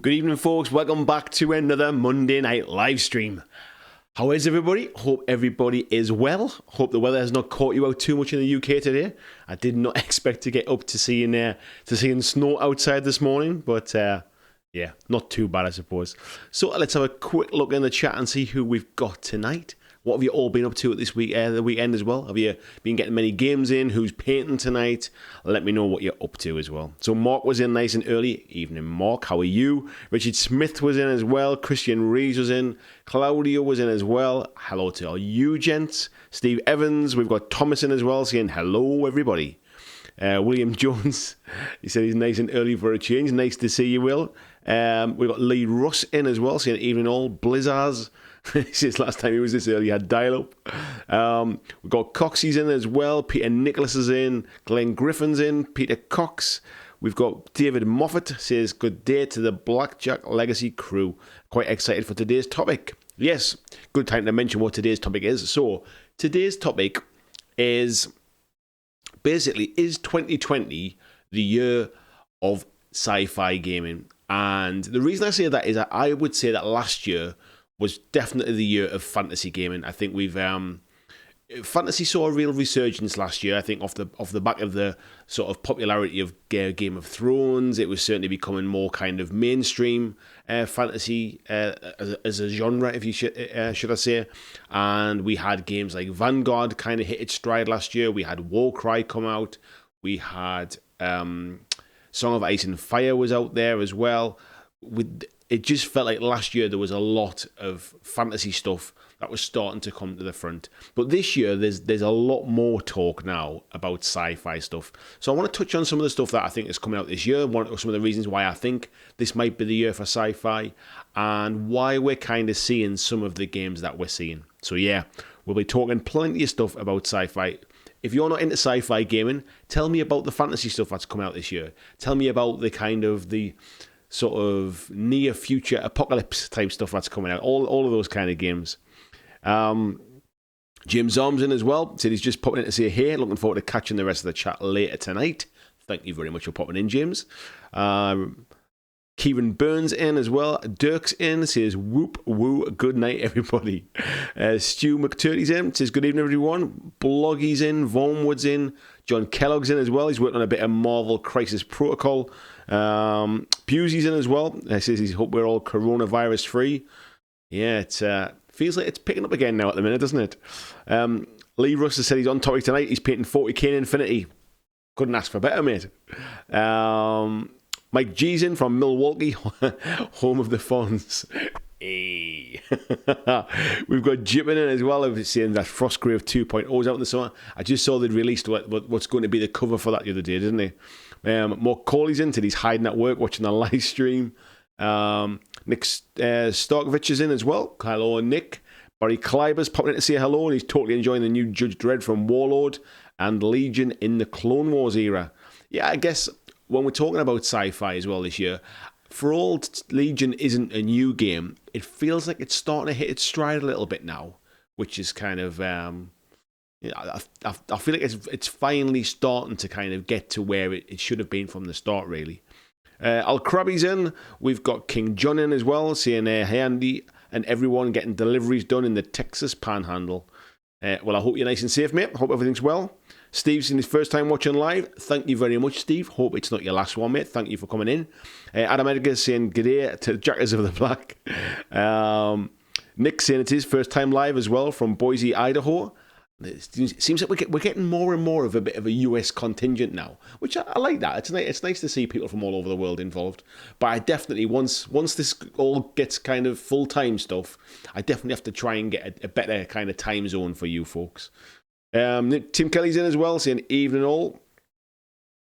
Good evening, folks. Welcome back to another Monday night live stream. How is everybody? Hope everybody is well. Hope the weather has not caught you out too much in the UK today. I did not expect to get up to seeing snow outside this morning, but yeah, not too bad, I suppose. So let's have a quick look in the chat and see who we've got tonight. What have you all been up to at this week, the weekend as well? Have you been getting many games in? Who's painting tonight? Let me know what you're up to as well. So Mark was in nice and early. Evening, Mark. How are you? Richard Smith was in as well. Christian Reeves was in. Claudio was in as well. Hello to all you gents. Steve Evans. We've got Thomas in as well saying hello, everybody. William Jones. He said he's nice and early for a change. Nice to see you, Will. We've got Lee Russ in as well saying evening all. Blizzards. Since last time he was this early, he had dial-up. We've got Coxey's in as well. Peter Nicholas is in. Glenn Griffin's in. Peter Cox. We've got David Moffat says, good day to the BlackJack Legacy crew. Quite excited for today's topic. Yes, good time to mention what today's topic is. So, today's topic is basically, is 2020 the year of sci-fi gaming? And the reason I say that is that I would say that last year was definitely the year of fantasy gaming. I think we've fantasy saw a real resurgence last year. I think off the back of the sort of popularity of Game of Thrones, it was certainly becoming more kind of mainstream fantasy as a genre, if you should I say. And we had games like Vanguard kind of hit its stride last year. We had Warcry come out. We had Song of Ice and Fire was out there as well. It just felt like last year there was a lot of fantasy stuff that was starting to come to the front. But this year, there's a lot more talk now about sci-fi stuff. So I want to touch on some of the stuff that I think is coming out this year, some of the reasons why I think this might be the year for sci-fi, and why we're kind of seeing some of the games that we're seeing. So yeah, we'll be talking plenty of stuff about sci-fi. If you're not into sci-fi gaming, tell me about the fantasy stuff that's coming out this year. Tell me about the sort of near future apocalypse type stuff that's coming out. All of those kind of games. James Arms in as well. Said he's just popping in to say hey. Looking forward to catching the rest of the chat later tonight. Thank you very much for popping in, James. Kieran Burns in as well. Dirk's in, says whoop woo, good night everybody. Stu McTurdy's in, says good evening everyone. Bloggy's in, Vaughanwood's in, John Kellogg's in as well. He's working on a bit of Marvel Crisis Protocol. Busey's in as well. Says he's hope we're all coronavirus free. Yeah, it feels like it's picking up again now at the minute, doesn't it? Lee Russ has said he's on topic tonight. He's painting 40k in Infinity. Couldn't ask for better, mate. Mike G's in from Milwaukee, home of the Fonz. Hey. We've got Jim in as well. I was saying that Frostgrave 2.0 is out in the summer. I just saw they'd released what's going to be the cover for that the other day, didn't they? Mark Corley's in, said he's hiding at work watching the live stream. Nick Starkovich is in as well. Hello, Nick. Barry Kleiber's popping in to say hello, and he's totally enjoying the new Judge Dredd from Warlord and Legion in the Clone Wars era. Yeah, I guess when we're talking about sci-fi as well this year, for all Legion isn't a new game, it feels like it's starting to hit its stride a little bit now, which is kind of, I feel like it's finally starting to kind of get to where it should have been from the start, really. Al Krabby's in. We've got King John in as well, saying, hey Andy, and everyone getting deliveries done in the Texas Panhandle. Well, I hope you're nice and safe, mate. Hope everything's well. Steve's in his first time watching live. Thank you very much, Steve. Hope it's not your last one, mate. Thank you for coming in. Adam Edgar's saying g'day to Jackers of the Black. Nick saying it's his first time live as well from Boise, Idaho. It seems like we're getting more and more of a bit of a US contingent now, which I like that. It's nice to see people from all over the world involved. But I definitely, once this all gets kind of full-time stuff, I definitely have to try and get a better kind of time zone for you folks. Tim Kelly's in as well, saying evening all.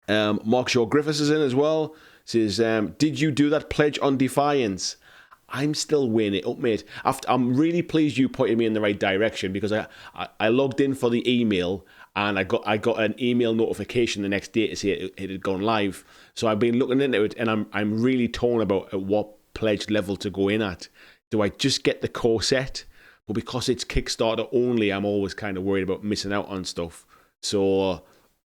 Mark Shaw Griffiths is in as well. Says, did you do that pledge on Defiance? I'm still weighing it up, mate. I'm really pleased you pointed me in the right direction, because I logged in for the email and I got an email notification the next day to say it had gone live. So I've been looking into it, and I'm really torn about at what pledge level to go in at. Do I just get the core set? But because it's Kickstarter only, I'm always kind of worried about missing out on stuff. So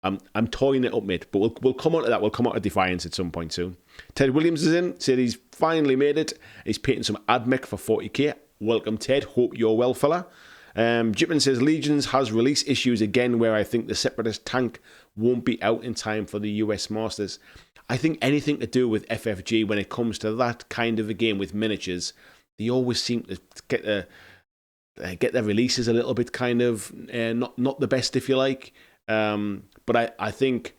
I'm toying it up, mate. But we'll come on to that. We'll come on to Defiance at some point soon. Ted Williams is in. Said he's finally made it. He's painting some AdMech for 40k. Welcome, Ted. Hope you're well, fella. Jipman says Legions has release issues again, where I think the Separatist tank won't be out in time for the US Masters. I think anything to do with FFG when it comes to that kind of a game with miniatures, they always seem to get their releases a little bit kind of not the best, if you like. But I think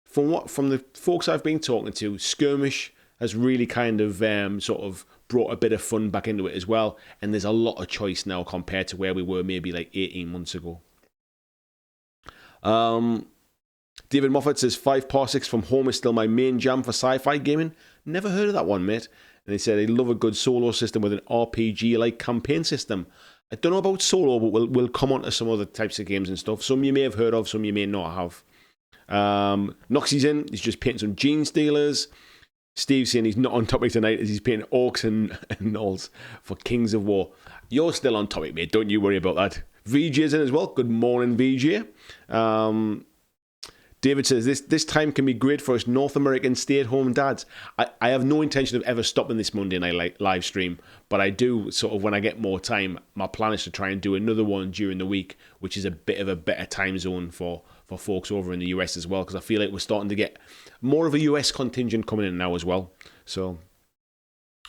from the folks I've been talking to, Skirmish has really kind of sort of brought a bit of fun back into it as well. And there's a lot of choice now compared to where we were maybe like 18 months ago. David Moffat says 5 parsecs from home is still my main jam for sci-fi gaming. Never heard of that one, mate. And he said he'd love a good solo system with an RPG-like campaign system. I don't know about solo, but we'll come on to some other types of games and stuff. Some you may have heard of, some you may not have. Noxie's in. He's just painting some Gene Stealers. Steve's saying he's not on topic tonight as he's painting Orcs and Gnolls for Kings of War. You're still on topic, mate. Don't you worry about that. VJ's in as well. Good morning, VJ. David says, this time can be great for us North American stay-at-home dads. I have no intention of ever stopping this Monday night live stream, but I do sort of, when I get more time, my plan is to try and do another one during the week, which is a bit of a better time zone for folks over in the US as well, because I feel like we're starting to get more of a US contingent coming in now as well. So,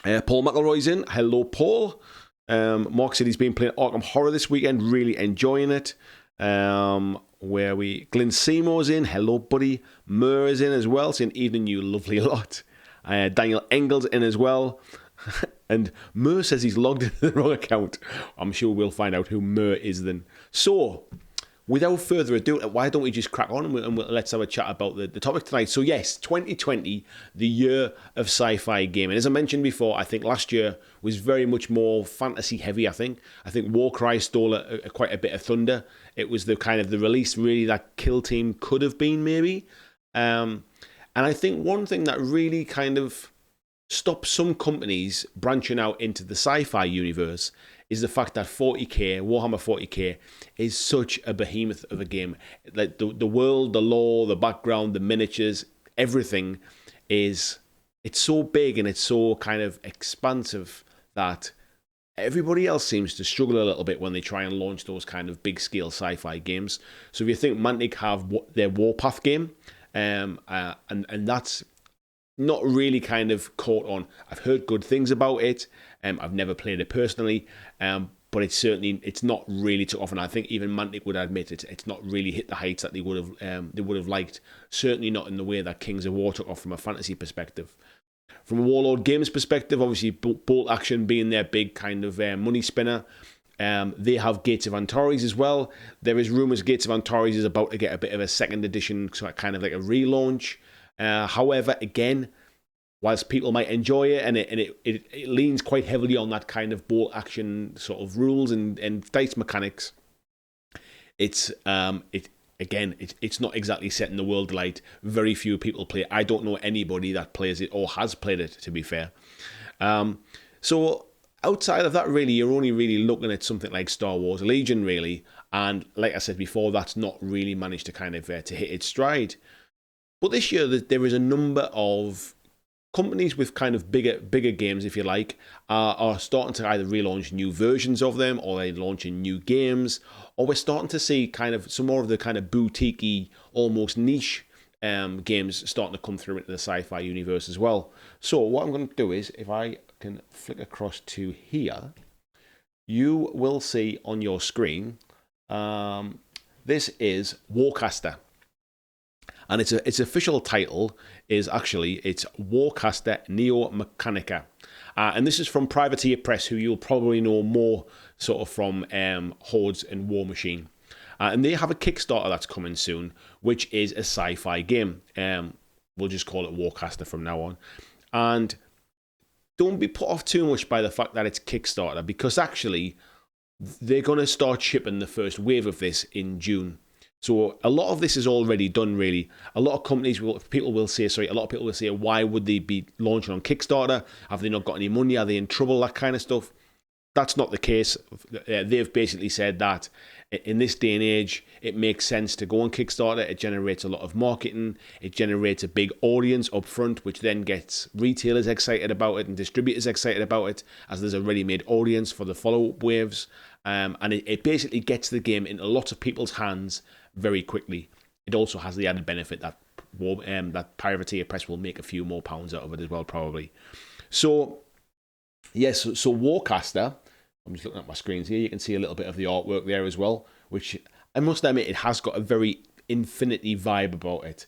Paul McElroy's in. Hello, Paul. Mark said he's been playing Arkham Horror this weekend, really enjoying it. Glenn Seymour's in. Hello, buddy. Mur is in as well, saying evening, you lovely lot. Daniel Engel's in as well. And Mur says he's logged into the wrong account. I'm sure we'll find out who Mur is then. So, without further ado, why don't we just crack on and let's have a chat about the topic tonight. So yes, 2020, the year of sci-fi gaming. As I mentioned before, I think last year was very much more fantasy heavy, I think. Warcry stole quite a bit of thunder. It was the kind of the release really that Kill Team could have been maybe. And I think one thing that really kind of stopped some companies branching out into the sci-fi universe is the fact that 40k, Warhammer 40k, is such a behemoth of a game. Like the world, the lore, the background, the miniatures, everything it's so big and it's so kind of expansive that everybody else seems to struggle a little bit when they try and launch those kind of big scale sci-fi games. So if you think Mantic have their Warpath game, and that's not really kind of caught on. I've heard good things about it. I've never played it personally, but it's not really took off. And I think even Mantic would admit it's not really hit the heights that they would have liked. Certainly not in the way that Kings of War took off from a fantasy perspective. From a Warlord Games perspective, obviously Bolt Action being their big kind of money spinner. They have Gates of Antares as well. There is rumours Gates of Antares is about to get a bit of a second edition, so kind of like a relaunch. However, again, whilst people might enjoy it and it leans quite heavily on that kind of bolt action sort of rules and dice mechanics, it's not exactly setting the world alight. Very few people play it. I don't know anybody that plays it or has played it, to be fair. So outside of that, really, you're only really looking at something like Star Wars Legion, really. And like I said before, that's not really managed to kind of to hit its stride. But this year, there is a number of companies with kind of bigger games, if you like, are starting to either relaunch new versions of them, or they're launching new games, or we're starting to see kind of some more of the kind of boutique-y, almost niche games starting to come through into the sci-fi universe as well. So what I'm going to do is, if I can flick across to here, you will see on your screen, this is Warcaster. And its official title is actually, it's Warcaster Neo-Mechanika. And this is from Privateer Press, who you'll probably know more sort of from Hordes and War Machine. And they have a Kickstarter that's coming soon, which is a sci-fi game. We'll just call it Warcaster from now on. And don't be put off too much by the fact that it's Kickstarter, because actually they're going to start shipping the first wave of this in June. So a lot of this is already done, really. A lot of people will say, why would they be launching on Kickstarter? Have they not got any money? Are they in trouble? That kind of stuff. That's not the case. They've basically said that in this day and age, it makes sense to go on Kickstarter. It generates a lot of marketing. It generates a big audience up front, which then gets retailers excited about it and distributors excited about it, as there's a ready-made audience for the follow-up waves. And it basically gets the game into lots of people's hands very quickly. It also has the added benefit that that Privateer Press will make a few more pounds out of it as well, probably. So, yes, so Warcaster, I'm just looking at my screens here, you can see a little bit of the artwork there as well, which I must admit, it has got a very Infinity vibe about it.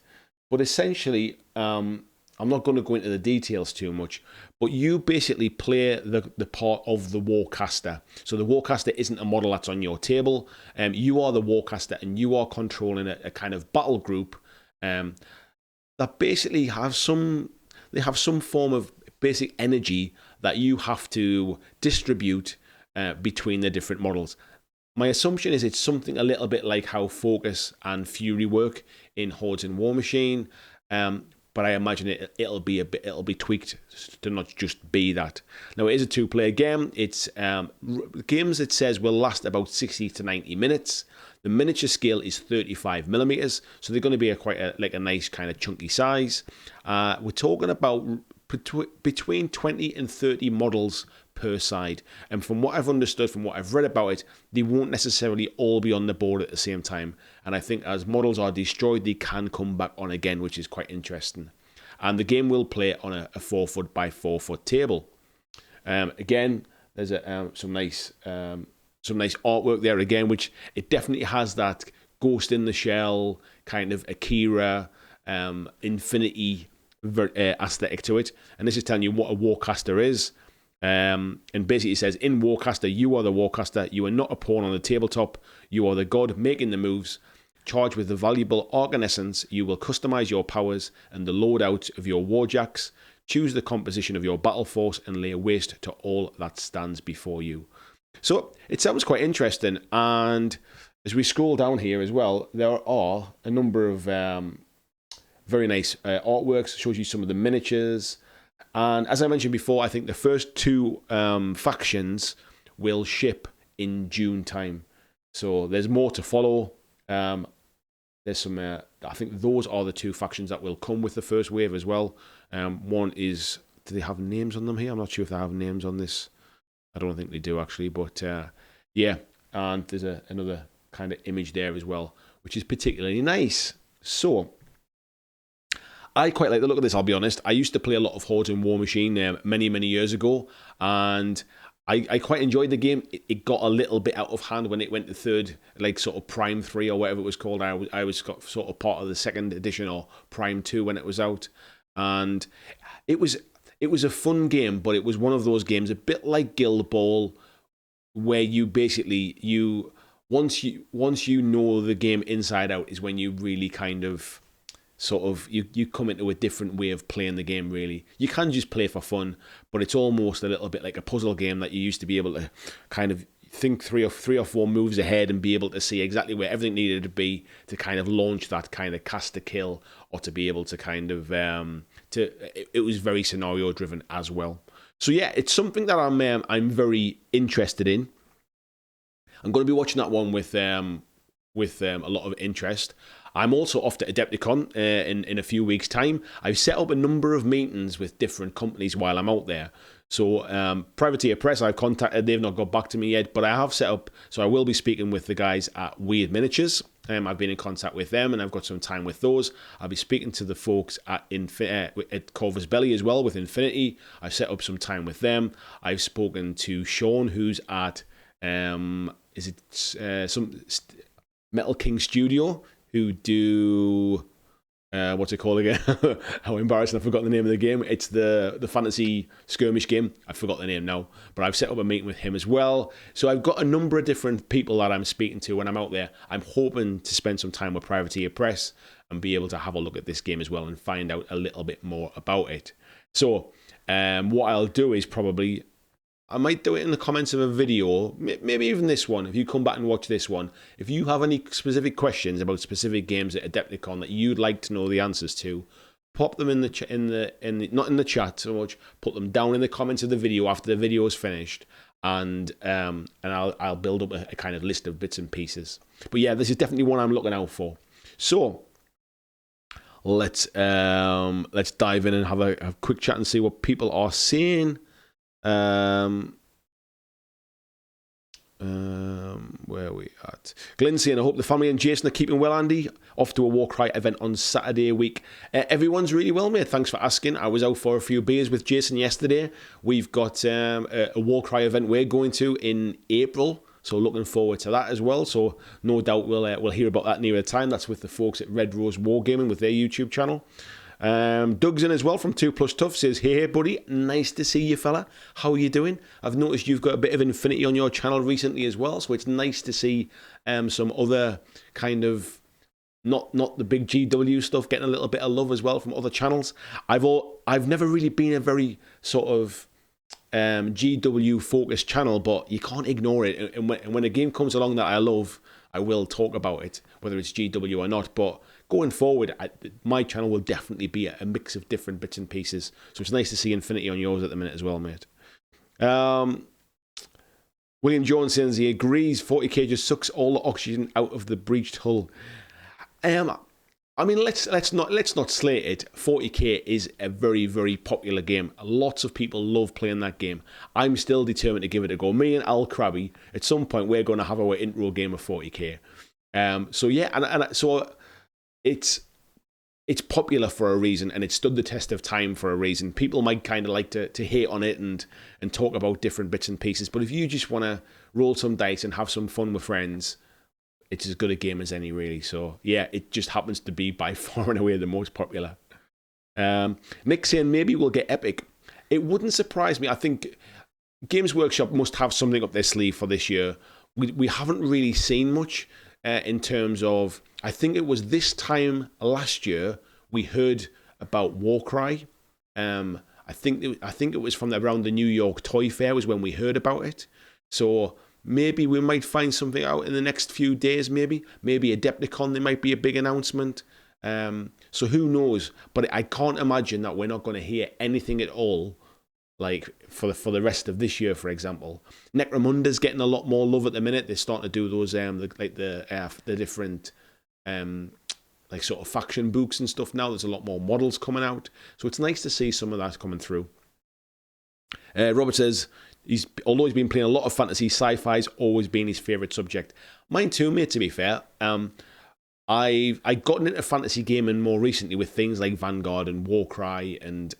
But essentially, I'm not going to go into the details too much, but you basically play the part of the Warcaster. So the Warcaster isn't a model that's on your table. You are the Warcaster, and you are controlling a kind of battle group that basically have some form of basic energy that you have to distribute between the different models. My assumption is it's something a little bit like how Focus and Fury work in Hordes and War Machine, but I imagine it'll be tweaked to not just be that. Now, it is a two-player game. It's games, it says, will last about 60 to 90 minutes. The miniature scale is 35 millimeters, so they're going to be quite a nice kind of chunky size. We're talking about between 20 and 30 models per side, and from what I've understood, from what I've read about it, they won't necessarily all be on the board at the same time, and I think as models are destroyed, they can come back on again, which is quite interesting. And the game will play on a 4 foot by 4 foot table. Again, there's some nice artwork there again, which it definitely has that Ghost in the Shell kind of Akira Infinity aesthetic to it. And this is telling you what a Warcaster is. And basically it says, in Warcaster, you are the Warcaster. You are not a pawn on the tabletop. You are the god making the moves. Charged with the valuable Arcanessence, you will customize your powers and the loadout of your warjacks. Choose the composition of your battle force and lay waste to all that stands before you. So it sounds quite interesting. And as we scroll down here as well, there are a number of very nice artworks. Shows you some of the miniatures. And as I mentioned before, I think the first two factions will ship in June time. So there's more to follow. There's some, I think those are the two factions that will come with the first wave as well. One is, do they have names on them here? I'm not sure if they have names on this. I don't think they do actually, but yeah. And there's another kind of image there as well, which is particularly nice. So I quite like the look of this, I'll be honest. I used to play a lot of Hordes and War Machine many, many years ago, and I quite enjoyed the game. It got a little bit out of hand when it went to third, like sort of Prime 3 or whatever it was called. I was sort of part of the second edition or Prime 2 when it was out, and it was a fun game, but it was one of those games, a bit like Guild Ball, where you basically, once you know the game inside out is when you really kind of sort of you come into a different way of playing the game. Really, you can just play for fun, but it's almost a little bit like a puzzle game that you used to be able to kind of think three or four moves ahead and be able to see exactly where everything needed to be to kind of launch that kind of cast to kill, or to be able to kind of it was very scenario driven as well. So yeah, it's something that I'm very interested in. I'm going to be watching that one with a lot of interest. I'm also off to Adepticon in a few weeks' time. I've set up a number of meetings with different companies while I'm out there. So Privateer Press, I've contacted, they've not got back to me yet, but I have set up, so I will be speaking with the guys at Weird Miniatures. I've been in contact with them, and I've got some time with those. I'll be speaking to the folks at Corvus Belli as well with Infinity. I've set up some time with them. I've spoken to Sean, who's at some Metal King Studio, who do what's it called again? How embarrassing, I've forgotten the name of the game. It's the fantasy skirmish game. I forgot the name now, but I've set up a meeting with him as well. So I've got a number of different people that I'm speaking to when I'm out there. I'm hoping to spend some time with Privateer Press and be able to have a look at this game as well and find out a little bit more about it. So what I'll do is probably, I might do it in the comments of a video, maybe even this one. If you come back and watch this one, if you have any specific questions about specific games at Adepticon that you'd like to know the answers to, pop them in the not in the chat so much, put them down in the comments of the video after the video is finished, and I'll build up a kind of list of bits and pieces. But yeah, this is definitely one I'm looking out for. So let's dive in and have a quick chat and see what people are saying. Where are we at? Glenn saying, I hope the family and Jason are keeping well, Andy. Off to a Warcry event on Saturday week. Everyone's really well, mate. Thanks for asking. I was out for a few beers with Jason yesterday. We've got a Warcry event we're going to in April, so looking forward to that as well. So no doubt we'll hear about that near the time. That's with the folks at Red Rose Wargaming with their YouTube channel. Doug's in as well from 2 Plus Tough, says, hey buddy, nice to see you fella, how are you doing? I've noticed you've got a bit of Infinity on your channel recently as well, so it's nice to see some other kind of not the big GW stuff getting a little bit of love as well from other channels. I've never really been a very sort of GW focused channel, but you can't ignore it, and when a game comes along that I love, I will talk about it, whether it's GW or not. But going forward, my channel will definitely be a mix of different bits and pieces. So it's nice to see Infinity on yours at the minute as well, mate. William Jones says he agrees 40k just sucks all the oxygen out of the breached hull. I mean, let's not slate it. 40k is a very, very popular game. Lots of people love playing that game. I'm still determined to give it a go. Me and Al Krabby, at some point, we're going to have our intro game of 40k. So yeah, so it's popular for a reason, and it stood the test of time for a reason. People might kind of like to hate on it and talk about different bits and pieces, but if you just want to roll some dice and have some fun with friends, it's as good a game as any, really. So yeah, it just happens to be by far and away the most popular. Nick saying maybe we'll get Epic. It wouldn't surprise me. I think Games Workshop must have something up their sleeve for this year. We haven't really seen much in terms of, I think it was this time last year we heard about Warcry. I think it was from around the New York Toy Fair was when we heard about it. So maybe we might find something out in the next few days. Maybe Adepticon, there might be a big announcement. So who knows? But I can't imagine that we're not going to hear anything at all, like for the rest of this year, for example. Necromunda's getting a lot more love at the minute. They're starting to do those the different like sort of faction books and stuff now. There's a lot more models coming out, so it's nice to see some of that coming through. Robert says although he's been playing a lot of fantasy, sci-fi's always been his favourite subject. Mine too, mate. To be fair, I've gotten into fantasy gaming more recently with things like Vanguard and Warcry and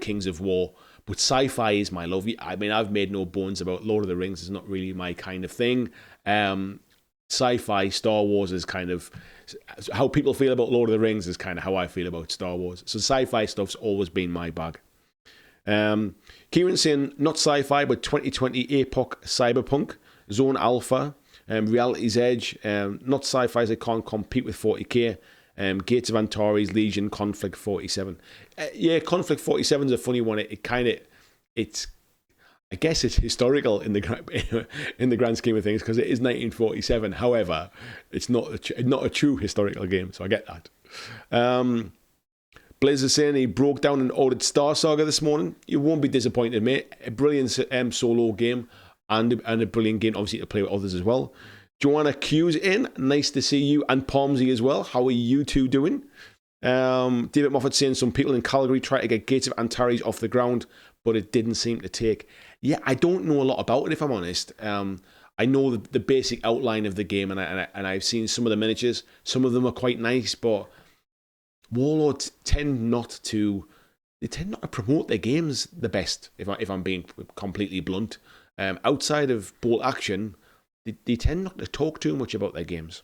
Kings of War. But sci-fi is my love. I mean, I've made no bones about Lord of the Rings. It's not really my kind of thing. Sci-fi, Star Wars is kind of how people feel about Lord of the Rings is kind of how I feel about Star Wars. So sci-fi stuff's always been my bag. Kieran saying not sci-fi, but 2020 Epoch Cyberpunk, Zone Alpha, Reality's Edge. Not sci-fi, as they can't compete with 40k. Gates of Antares, Legion, Conflict 47. Yeah, Conflict 47 is a funny one. It's I guess it's historical in the grand scheme of things because it is 1947. However, it's not a true historical game, so I get that. Blaze is saying he broke down and ordered Star Saga this morning. You won't be disappointed, mate. A brilliant solo game and a brilliant game, obviously, to play with others as well. Joanna Q's in. Nice to see you. And Palmsy as well. How are you two doing? David Moffat saying some people in Calgary try to get Gates of Antares off the ground, but it didn't seem to take. Yeah, I don't know a lot about it, if I'm honest. I know the basic outline of the game, and I've seen some of the miniatures. Some of them are quite nice, but Warlords tend not to promote their games the best, if I'm being completely blunt. Outside of bolt action, they tend not to talk too much about their games.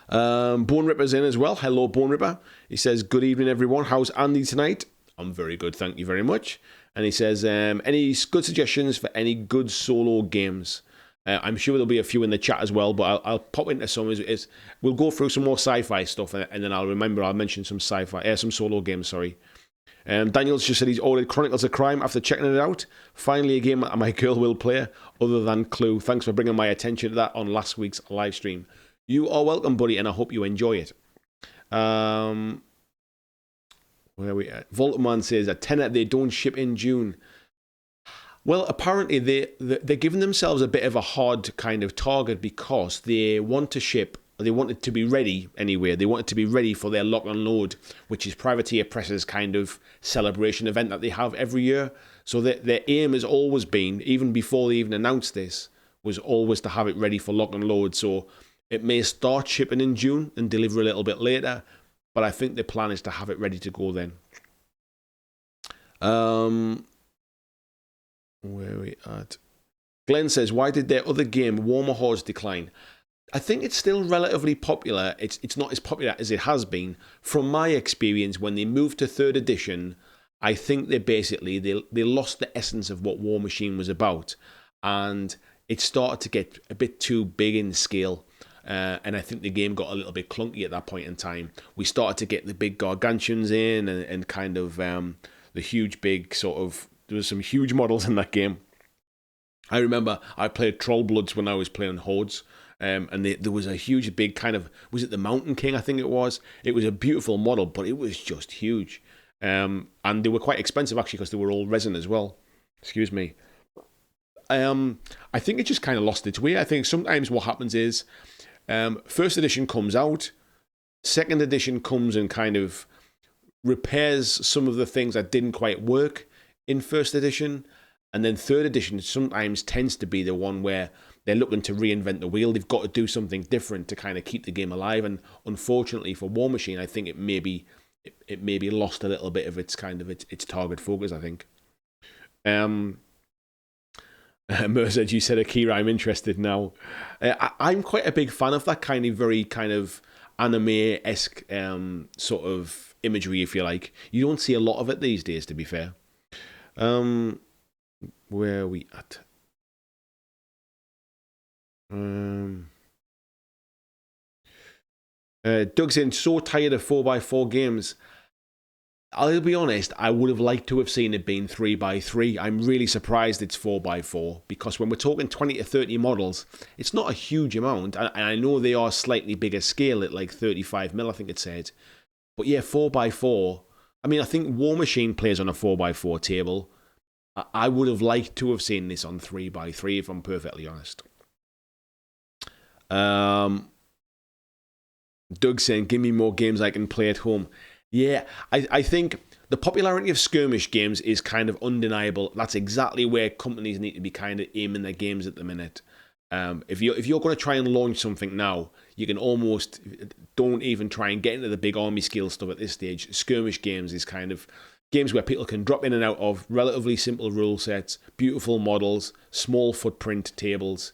Bone Ripper's in as well. Hello, Bone Ripper. He says, good evening, everyone. How's Andy tonight? I'm very good, thank you very much. And he says, any good suggestions for any good solo games? I'm sure there'll be a few in the chat as well, but I'll pop into some. We'll go through some more sci-fi stuff, and then I'll mention some some solo games, sorry. Daniel's just said he's ordered Chronicles of Crime after checking it out. Finally a game that my girl will play, other than Clue. Thanks for bringing my attention to that on last week's live stream. You are welcome, buddy, and I hope you enjoy it. Where are we at? Voltman says, a tenner, they don't ship in June. Well, apparently they're giving themselves a bit of a hard kind of target because they want to ship. They want it to be ready anyway. They want it to be ready for their lock and load, which is Privateer Press's kind of celebration event that they have every year. So their aim has always been, even before they even announced this, was always to have it ready for lock and load. So it may start shipping in June and deliver a little bit later, but I think the plan is to have it ready to go then. Where are we at? Glenn says, why did their other game, Warmer Hordes, decline? I think it's still relatively popular. It's not as popular as it has been. From my experience, when they moved to 3rd edition, I think they lost the essence of what War Machine was about. And it started to get a bit too big in scale. And I think the game got a little bit clunky at that point in time. We started to get the big gargantuans in and kind of the huge big sort of... There was some huge models in that game. I remember I played Trollbloods when I was playing Hordes. And there was a huge big kind of... Was it the Mountain King, I think it was? It was a beautiful model, but it was just huge. And they were quite expensive, actually, because they were all resin as well. Excuse me. I think it just kind of lost its way. I think sometimes what happens is... 1st edition comes out. 2nd edition comes and kind of repairs some of the things that didn't quite work in 1st edition. And then 3rd edition sometimes tends to be the one where they're looking to reinvent the wheel. They've got to do something different to kind of keep the game alive. And unfortunately for War Machine, I think it maybe lost a little bit of its kind of its target focus, I think. Mercer, you said Akira, I'm interested now. I'm quite a big fan of that kind of very kind of anime-esque sort of imagery, if you like. You don't see a lot of it these days, to be fair. Where are we at? Doug's in, so tired of 4x4 games. I'll be honest, I would have liked to have seen it being 3x3. I'm really surprised it's 4x4 because when we're talking 20 to 30 models, it's not a huge amount. And I know they are slightly bigger scale at like 35mm, I think it said. But yeah, 4x4. I mean, I think War Machine plays on a 4x4 table. I would have liked to have seen this on 3x3, if I'm perfectly honest. Doug saying, give me more games I can play at home. Yeah, I think the popularity of skirmish games is kind of undeniable. That's exactly where companies need to be kind of aiming their games at the minute. If you're going to try and launch something now, you can almost don't even try and get into the big army scale stuff at this stage. Skirmish games is kind of games where people can drop in and out of relatively simple rule sets, beautiful models, small footprint tables.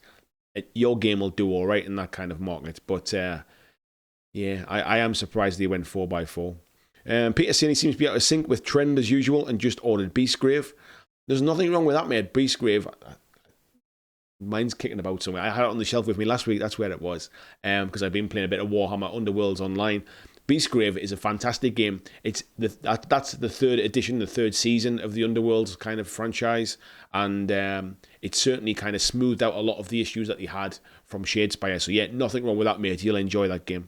Your game will do all right in that kind of market. But yeah, I am surprised they went 4x4. Peter saying he seems to be out of sync with trend as usual and just ordered Beastgrave. There's nothing wrong with that, mate. Beastgrave, mine's kicking about somewhere. I had it on the shelf with me last week. That's where it was. Because I've been playing a bit of Warhammer Underworlds online. Beastgrave is a fantastic game. That's the 3rd edition, the 3rd season of the Underworlds kind of franchise. And it certainly kind of smoothed out a lot of the issues that they had from Shadespire. So yeah, nothing wrong with that, mate. You'll enjoy that game.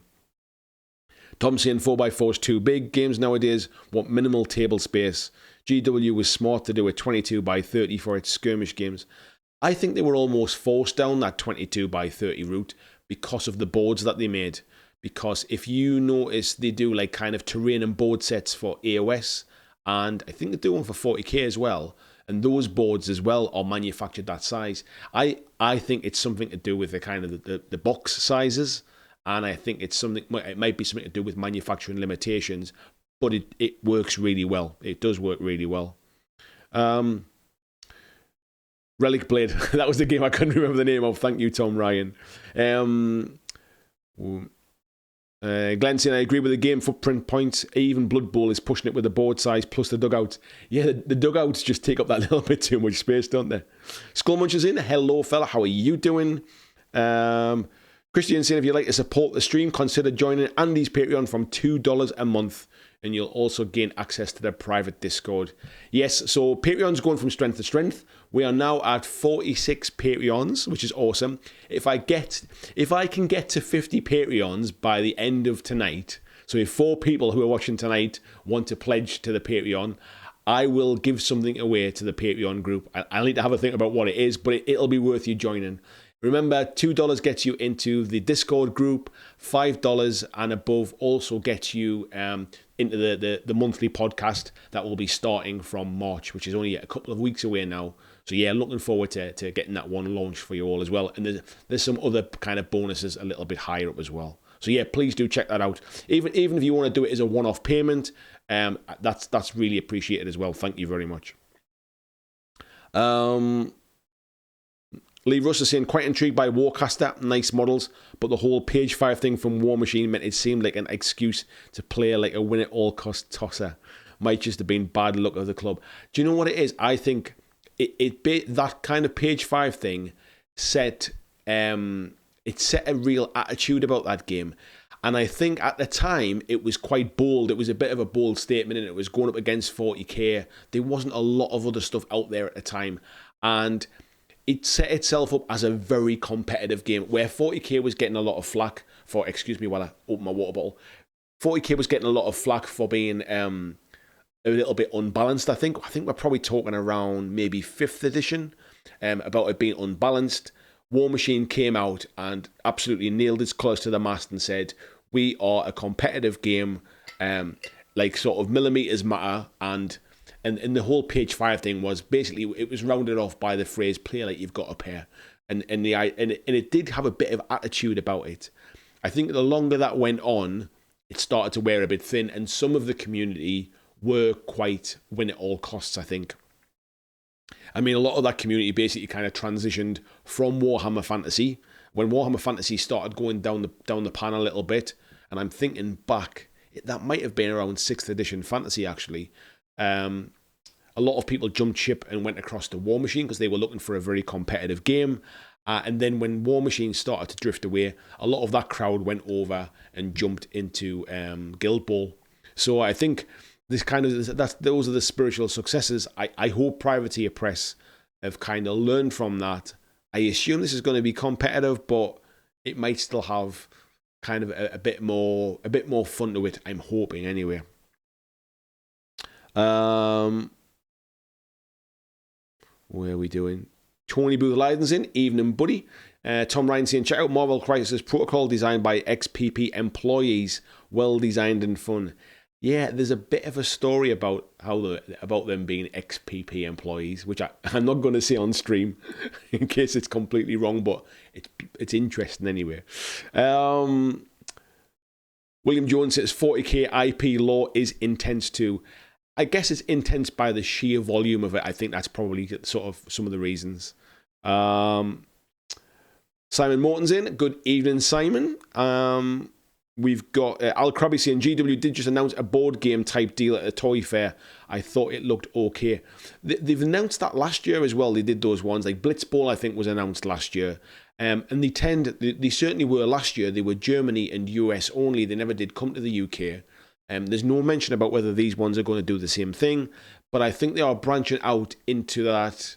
Tom saying 4x4 is too big. Games nowadays want minimal table space. GW was smart to do a 22x30 for its skirmish games. I think they were almost forced down that 22x30 route because of the boards that they made. Because if you notice, they do like kind of terrain and board sets for AOS, and I think they do one for 40k as well. And those boards as well are manufactured that size. I think it's something to do with the kind of the box sizes. And I think it might be something to do with manufacturing limitations, but it works really well. It does work really well. Relic Blade, that was the game I couldn't remember the name of. Thank you, Tom Ryan. Glenn saying, I agree with the game footprint points. Even Blood Bowl is pushing it with the board size plus the dugouts. Yeah, the dugouts just take up that little bit too much space, don't they? Skullmuncher's in. Hello, fella. How are you doing? Christian saying, if you'd like to support the stream, consider joining Andy's Patreon from $2 a month, and you'll also gain access to their private Discord. Yes, so Patreon's going from strength to strength. We are now at 46 Patreons, which is awesome. If I can get to 50 Patreons by the end of tonight, so if 4 people who are watching tonight want to pledge to the Patreon, I will give something away to the Patreon group. I'll need to have a think about what it is, but it'll be worth you joining. Remember, $2 gets you into the Discord group, $5 and above also gets you into the monthly podcast that will be starting from March, which is only a couple of weeks away now. So yeah, looking forward to getting that one launched for you all as well. And there's some other kind of bonuses a little bit higher up as well. So yeah, please do check that out. Even if you want to do it as a one-off payment, that's really appreciated as well. Thank you very much. Lee Russ is saying, quite intrigued by Warcaster, nice models, but the whole page 5 thing from War Machine meant it seemed like an excuse to play like a win-at-all-cost tosser. Might just have been bad luck of the club. Do you know what it is? I think that kind of page 5 thing set a real attitude about that game. And I think at the time, it was quite bold. It was a bit of a bold statement, and it was going up against 40k. There wasn't a lot of other stuff out there at the time. And it set itself up as a very competitive game, where 40k was getting a lot of flack for, excuse me while I open my water bottle, 40k was getting a lot of flack for being a little bit unbalanced. I think we're probably talking around maybe 5th edition about it being unbalanced. War Machine came out and absolutely nailed its close to the mast and said, we are a competitive game, like sort of millimeters matter, and the whole page 5 thing was basically, it was rounded off by the phrase play like you've got a pair, and it did have a bit of attitude about it. I think the longer that went on, it started to wear a bit thin, and some of the community were quite win at all costs, I think. I mean, a lot of that community basically kind of transitioned from Warhammer Fantasy. When Warhammer Fantasy started going down the pan a little bit, and I'm thinking back, that might have been around 6th edition Fantasy, actually. A lot of people jumped ship and went across to War Machine because they were looking for a very competitive game. And then when War Machine started to drift away, a lot of that crowd went over and jumped into Guild Ball. So I think those are the spiritual successes. I hope Privateer Press have kind of learned from that. I assume this is going to be competitive, but it might still have kind of a bit more fun to it. I'm hoping anyway. Where are we doing? Tony Booth Leidens in, evening buddy. Tom Ryan saying, check out Marvel Crisis Protocol designed by XPP employees, well designed and fun. Yeah, there's a bit of a story about about them being XPP employees, which I'm not going to say on stream in case it's completely wrong, but it's interesting anyway. William Jones says 40k IP lore is intense too. I guess it's intense by the sheer volume of it. I think that's probably sort of some of the reasons. Simon Morton's in. Good evening, Simon. We've got Al Krabby saying, GW did just announce a board game type deal at a toy fair. I thought it looked okay. They've announced that last year as well. They did those ones. Like Blitzball, I think, was announced last year. And they certainly were last year. They were Germany and US only. They never did come to the UK. There's no mention about whether these ones are going to do the same thing. But I think they are branching out into that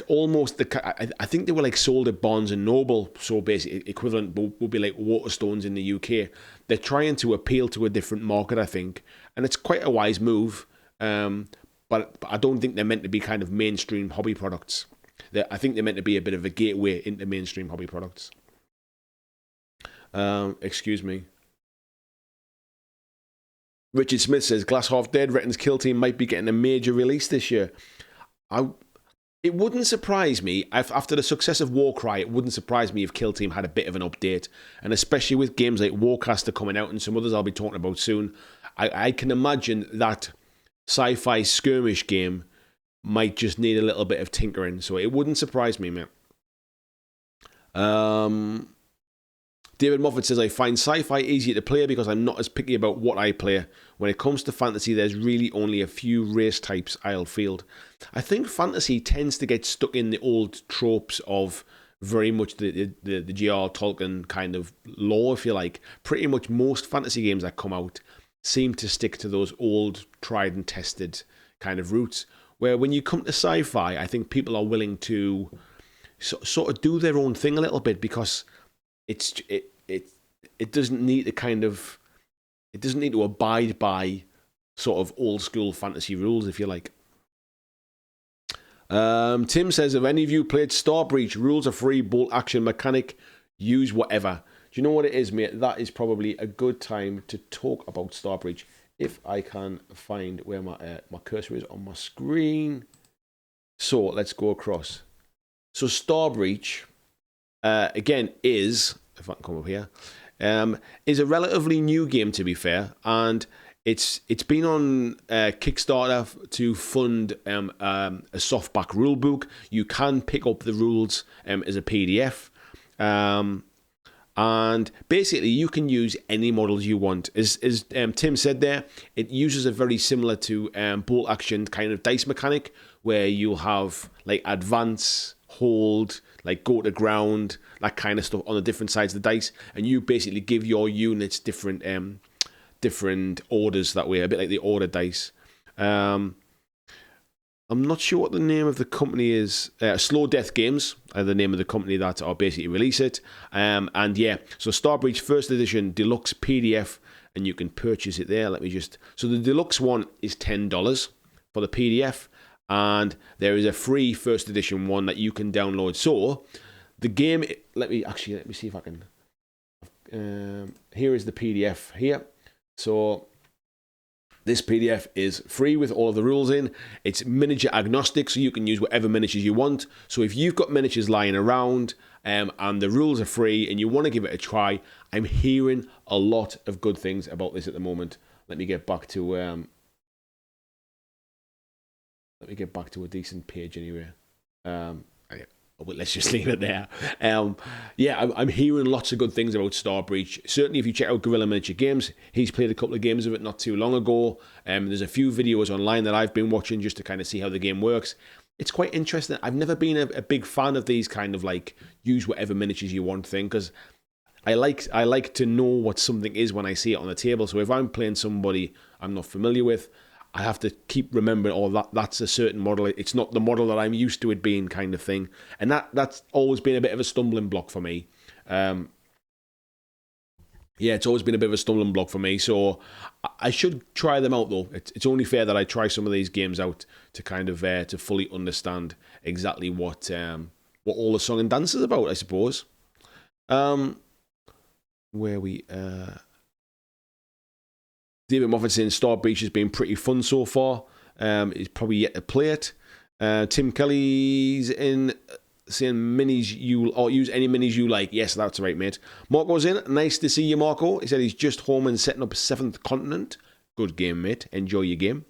almost I think they were like sold at Barnes and Noble, so basically equivalent would be like Waterstones in the UK. They're trying to appeal to a different market, I think, and it's quite a wise move. But I don't think they're meant to be kind of mainstream hobby products. I think they're meant to be a bit of a gateway into mainstream hobby products. Excuse me. Richard Smith says Glass Half Dead reckons Kill Team might be getting a major release this year. It wouldn't surprise me, after the success of Warcry, it wouldn't surprise me if Kill Team had a bit of an update. And especially with games like Warcaster coming out and some others I'll be talking about soon, I can imagine that Sci-Fi skirmish game might just need a little bit of tinkering. So it wouldn't surprise me, mate. David Moffat says, I find Sci-Fi easier to play because I'm not as picky about what I play. When it comes to fantasy, there's really only a few race types I'll field. I think fantasy tends to get stuck in the old tropes of very much the J.R. Tolkien kind of lore, if you like. Pretty much most fantasy games that come out seem to stick to those old, tried and tested kind of routes. Where when you come to sci-fi, I think people are willing to sort of do their own thing a little bit because it doesn't need to abide by sort of old school fantasy rules, if you like. Tim says, have any of you played Star Breach? Rules are free, bolt action mechanic, use whatever. Do you know what it is, mate? That is probably a good time to talk about Star Breach. If I can find where my cursor is on my screen. So let's go across. So Star Breach, again, is, if I can come up here, is a relatively new game, to be fair, and it's been on Kickstarter to fund a softback rulebook. You can pick up the rules as a PDF. And basically, you can use any models you want. As Tim said there, it uses a very similar to bolt action kind of dice mechanic, where you'll have like advance, hold, like go to ground, that kind of stuff on the different sides of the dice, and you basically give your units different orders that way, a bit like the order dice. I'm not sure what the name of the company is. Slow Death Games are the name of the company that are basically release it. And yeah, so Star Breach First Edition Deluxe PDF, and you can purchase it there. So the Deluxe one is $10 for the PDF, and there is a free First Edition one that you can download. So the game, let me see if I can. Here is the PDF here. So this PDF is free with all of the rules in. It's miniature agnostic, so you can use whatever miniatures you want. So if you've got miniatures lying around and the rules are free and you want to give it a try, I'm hearing a lot of good things about this at the moment. Let me get back to a decent page anyway. Well, let's just leave it there. Yeah, I'm hearing lots of good things about Star Breach. Certainly, if you check out Guerrilla Miniature Games, he's played a couple of games of it not too long ago. There's a few videos online that I've been watching just to kind of see how the game works. It's quite interesting. I've never been a big fan of these kind of like use whatever miniatures you want thing, because I like to know what something is when I see it on the table. So if I'm playing somebody I'm not familiar with, I have to keep remembering, that's a certain model. It's not the model that I'm used to it being, kind of thing. And that's always been a bit of a stumbling block for me. It's always been a bit of a stumbling block for me. So I should try them out, though. It's only fair that I try some of these games out to kind of to fully understand exactly what all the song and dance is about, I suppose. David Moffat saying Star Breach has been pretty fun so far. He's probably yet to play it. Tim Kelly's in saying minis use any minis you like. Yes, that's right, mate. Marco's in. Nice to see you, Marco. He said he's just home and setting up a 7th continent. Good game, mate. Enjoy your game.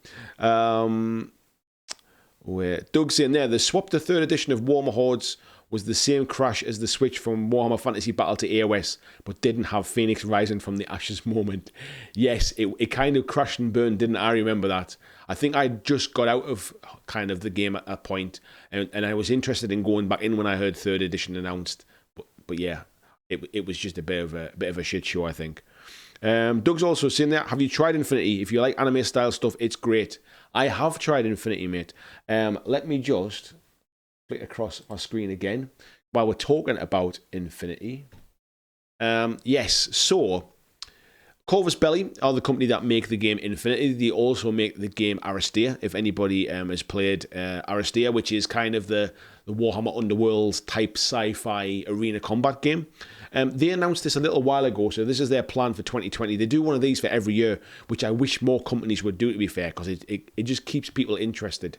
Where Doug's saying there, the swap to 3rd edition of Warhammer Hordes was the same crash as the switch from Warhammer Fantasy Battle to AOS, but didn't have Phoenix rising from the ashes moment. Yes, it kind of crashed and burned, didn't I? Remember that. I think I just got out of kind of the game at that point, and I was interested in going back in when I heard 3rd edition announced. But yeah, it was just a bit of a shit show, I think. Doug's also saying there, have you tried Infinity? If you like anime style stuff, it's great. I have tried Infinity, mate. Let me just flick across our screen again while we're talking about Infinity. Yes, so Corvus Belli are the company that make the game Infinity. They also make the game Aristea, if anybody has played Aristea, which is kind of the Warhammer Underworlds type sci-fi arena combat game. They announced this a little while ago, so this is their plan for 2020. They do one of these for every year, which I wish more companies would do, to be fair, because it just keeps people interested.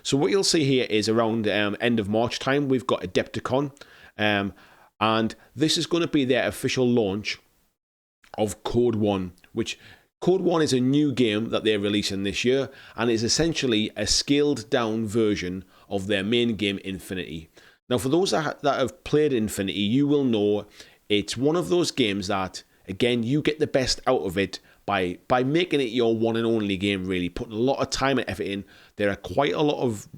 So what you'll see here is around end of March time, we've got Adepticon, and this is going to be their official launch of CodeOne, which CodeOne is a new game that they're releasing this year, and is essentially a scaled down version of their main game Infinity. Now, for those that have played Infinity, you will know it's one of those games that, again, you get the best out of it by making it your one and only game, really, putting a lot of time and effort in. There are quite a lot of,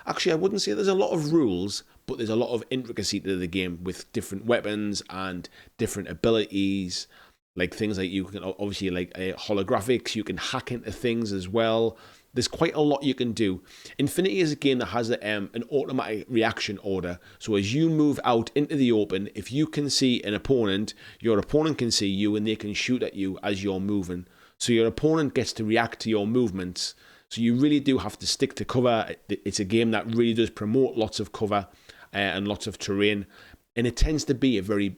actually, I wouldn't say there's a lot of rules, but there's a lot of intricacy to the game with different weapons and different abilities, like things like you can obviously like holographics, you can hack into things as well. There's quite a lot you can do. Infinity is a game that has an automatic reaction order. So as you move out into the open, if you can see an opponent, your opponent can see you and they can shoot at you as you're moving. So your opponent gets to react to your movements. So you really do have to stick to cover. It's a game that really does promote lots of cover and lots of terrain. And it tends to be a very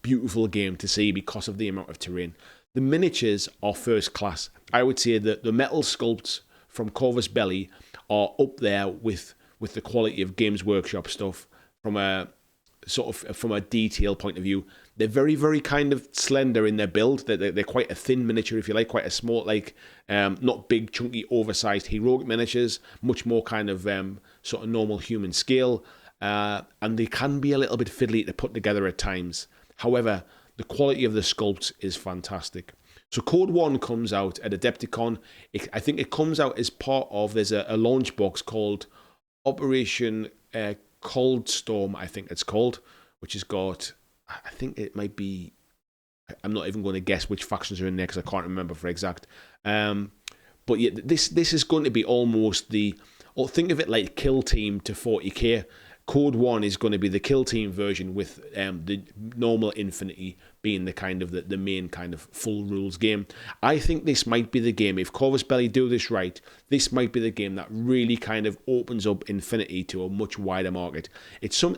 beautiful game to see because of the amount of terrain. The miniatures are first class. I would say that the metal sculpts from Corvus Belli are up there with the quality of Games Workshop stuff from a detail point of view. They're very kind of slender in their build. They're quite a thin miniature, if you like, quite a small, not big, chunky, oversized heroic miniatures, much more kind of sort of normal human scale. And they can be a little bit fiddly to put together at times. However, the quality of the sculpts is fantastic. So CodeOne comes out at Adepticon. I think it comes out as part of, there's a launch box called Operation Cold Storm, I think it's called, which has got, I think it might be, I'm not even going to guess which factions are in there because I can't remember for exact. But yeah, this is going to be almost or think of it like Kill Team to 40k. CodeOne is going to be the Kill Team version with the normal Infinity being the kind of the main kind of full rules game. I think this might be the game, if Corvus Belli do this right, this might be the game that really kind of opens up Infinity to a much wider market.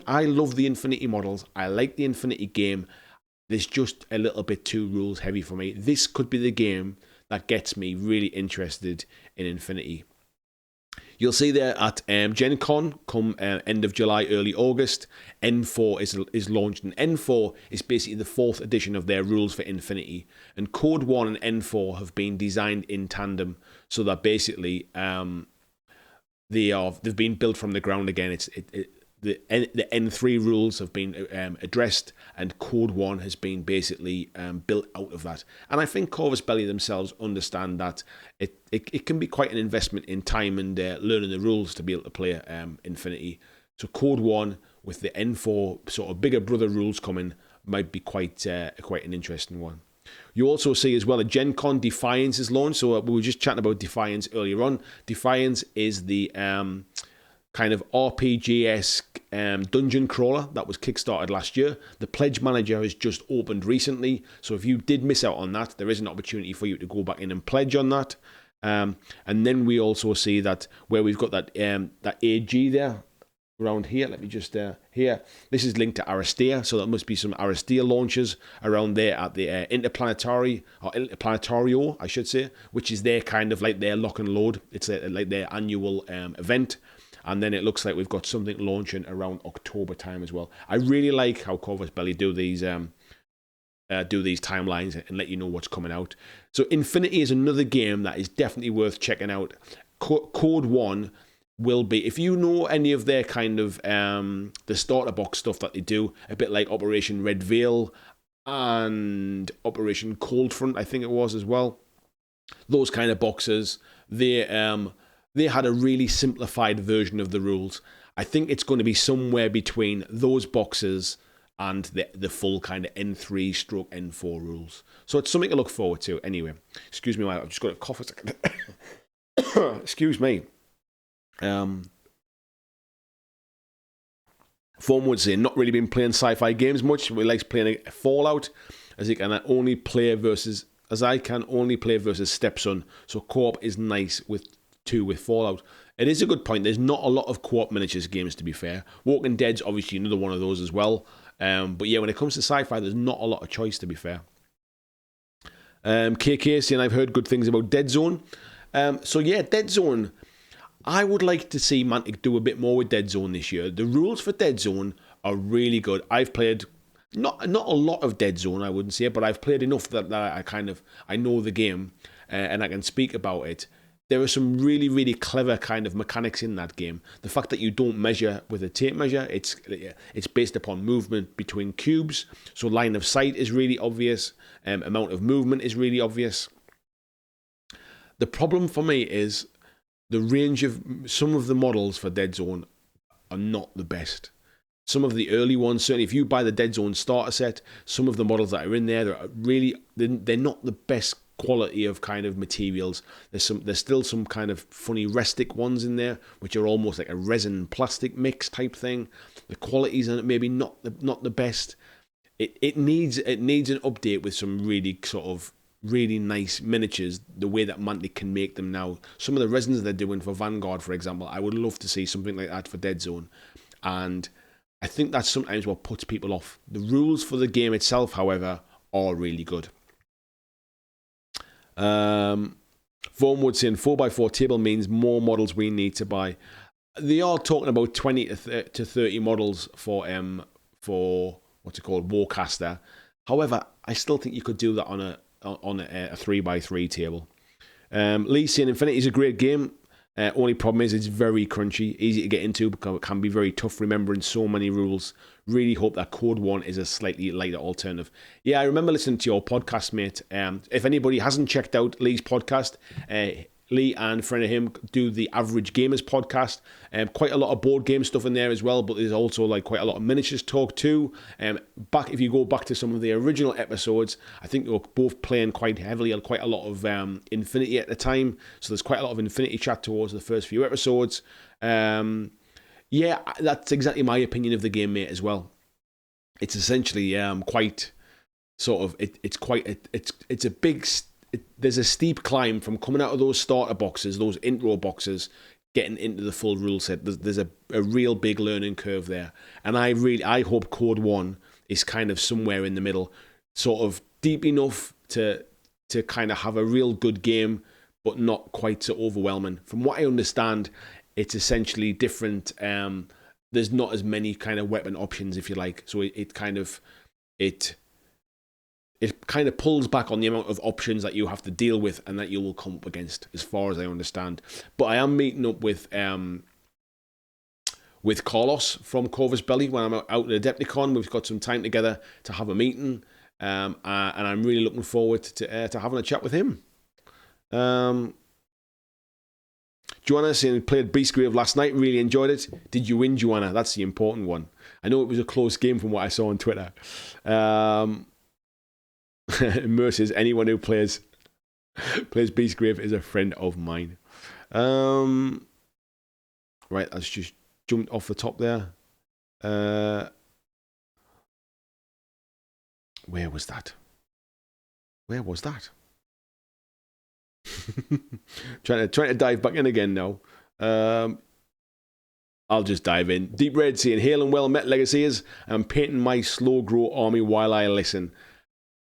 I love the Infinity models. I like the Infinity game. There's just a little bit too rules heavy for me. This could be the game that gets me really interested in Infinity. You'll see there at Gen Con come end of July, early August, N4 is launched. And N4 is basically the 4th edition of their rules for Infinity. And CodeOne and N4 have been designed in tandem so that basically they've been built from the ground again. The N3 rules have been addressed, and CodeOne has been basically built out of that. And I think Corvus Belli themselves understand that it can be quite an investment in time and learning the rules to be able to play Infinity. So CodeOne with the N4 sort of bigger brother rules coming might be quite an interesting one. You also see as well at Gen Con, Defiance is launched. So we were just chatting about Defiance earlier on. Defiance is the kind of RPG-esque dungeon crawler that was kickstarted last year. The Pledge Manager has just opened recently, so if you did miss out on that, there is an opportunity for you to go back in and pledge on that. And then we also see that where we've got that AG there around here. Let me just here. This is linked to Aristea, so there must be some Aristea launches around there at the Interplanetario, I should say, which is their kind of like their lock and load. It's like their annual event. And then it looks like we've got something launching around October time as well. I really like how Corvus Belli do these timelines and let you know what's coming out. So Infinity is another game that is definitely worth checking out. CodeOne will be, if you know any of their kind of the starter box stuff that they do, a bit like Operation Red Veil and Operation Cold Front, I think it was as well. Those kind of boxes, they had a really simplified version of the rules. I think it's going to be somewhere between those boxes and the full kind of N3/N4 rules. So it's something to look forward to. Anyway, excuse me, I've just got a cough a second. Excuse me. Form would say not really been playing sci-fi games much. We like playing a Fallout, as I can only play versus Stepson. So co-op is nice with Fallout. It is a good point. There's not a lot of co-op miniatures games, to be fair. Walking Dead's obviously another one of those as well. But yeah, when it comes to sci-fi, there's not a lot of choice, to be fair. KK saying I've heard good things about Dead Zone. So yeah, Dead Zone. I would like to see Mantic do a bit more with Dead Zone this year. The rules for Dead Zone are really good. I've played not a lot of Dead Zone, I wouldn't say, but I've played enough that I know the game and I can speak about it. There are some really, really clever kind of mechanics in that game. The fact that you don't measure with a tape measure, it's based upon movement between cubes. So line of sight is really obvious. Amount of movement is really obvious. The problem for me is the range of some of the models for Dead Zone are not the best. Some of the early ones, certainly if you buy the Dead Zone starter set, some of the models that are in there, they're not the best quality of kind of materials. There's still some kind of funny restic ones in there, which are almost like a resin plastic mix type thing. The qualities are maybe not the best. It needs an update with some really sort of really nice miniatures, the way that Mantic can make them now. Some of the resins they're doing for Vanguard, for example, I would love to see something like that for Dead Zone. And I think that's sometimes what puts people off. The rules for the game itself, however, are really good. Vaughan Wood saying 4x4 table means more models we need to buy. They are talking about 20 to 30 models for what's it called, Warcaster. However, I still think you could do that on a 3x3 table. Lee saying Infinity is a great game. Only problem is it's very crunchy, easy to get into, because it can be very tough remembering so many rules. Really hope that CodeOne is a slightly lighter alternative. Yeah, I remember listening to your podcast, mate. If anybody hasn't checked out Lee's podcast, Lee and a friend of him do the Average Gamers podcast. Quite a lot of board game stuff in there as well, but there's also like quite a lot of miniatures talk too. If you go back to some of the original episodes, I think they were both playing quite heavily on quite a lot of Infinity at the time. So there's quite a lot of Infinity chat towards the first few episodes. Yeah, that's exactly my opinion of the game, mate, as well. It's essentially quite sort of it's a big. There's a steep climb from coming out of those starter boxes, those intro boxes, getting into the full rule set. There's a real big learning curve there. And I hope CodeOne is kind of somewhere in the middle, sort of deep enough to kind of have a real good game, but not quite so overwhelming. From what I understand, it's essentially different. There's not as many kind of weapon options, if you like. So it kind of pulls back on the amount of options that you have to deal with and that you will come up against, as far as I understand. But I am meeting up with Carlos from Corvus Belli when I'm out at Adepticon. We've got some time together to have a meeting, and I'm really looking forward to having a chat with him. Joanna saying, played Beastgrave last night, really enjoyed it. Did you win, Joanna? That's the important one. I know it was a close game from what I saw on Twitter. Mercies, anyone who plays Beastgrave is a friend of mine. Right, let's just jump off the top there. Where was that? trying to dive back in again now. I'll just dive in. Deep Red saying, hail and well met, Legacyers. I'm painting my slow grow army while I listen.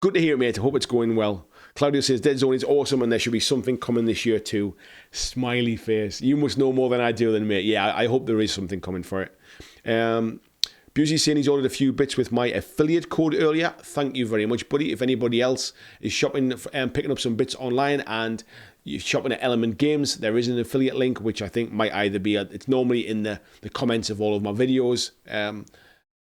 Good to hear, mate. I hope it's going well. Claudio says, Dead Zone is awesome and there should be something coming this year too. Smiley face. You must know more than I do then, mate. Yeah, I hope there is something coming for it. Busey saying he's ordered a few bits with my affiliate code earlier. Thank you very much, buddy. If anybody else is shopping, picking up some bits online and you're shopping at Element Games, there is an affiliate link, which I think might either be, it's normally in the comments of all of my videos,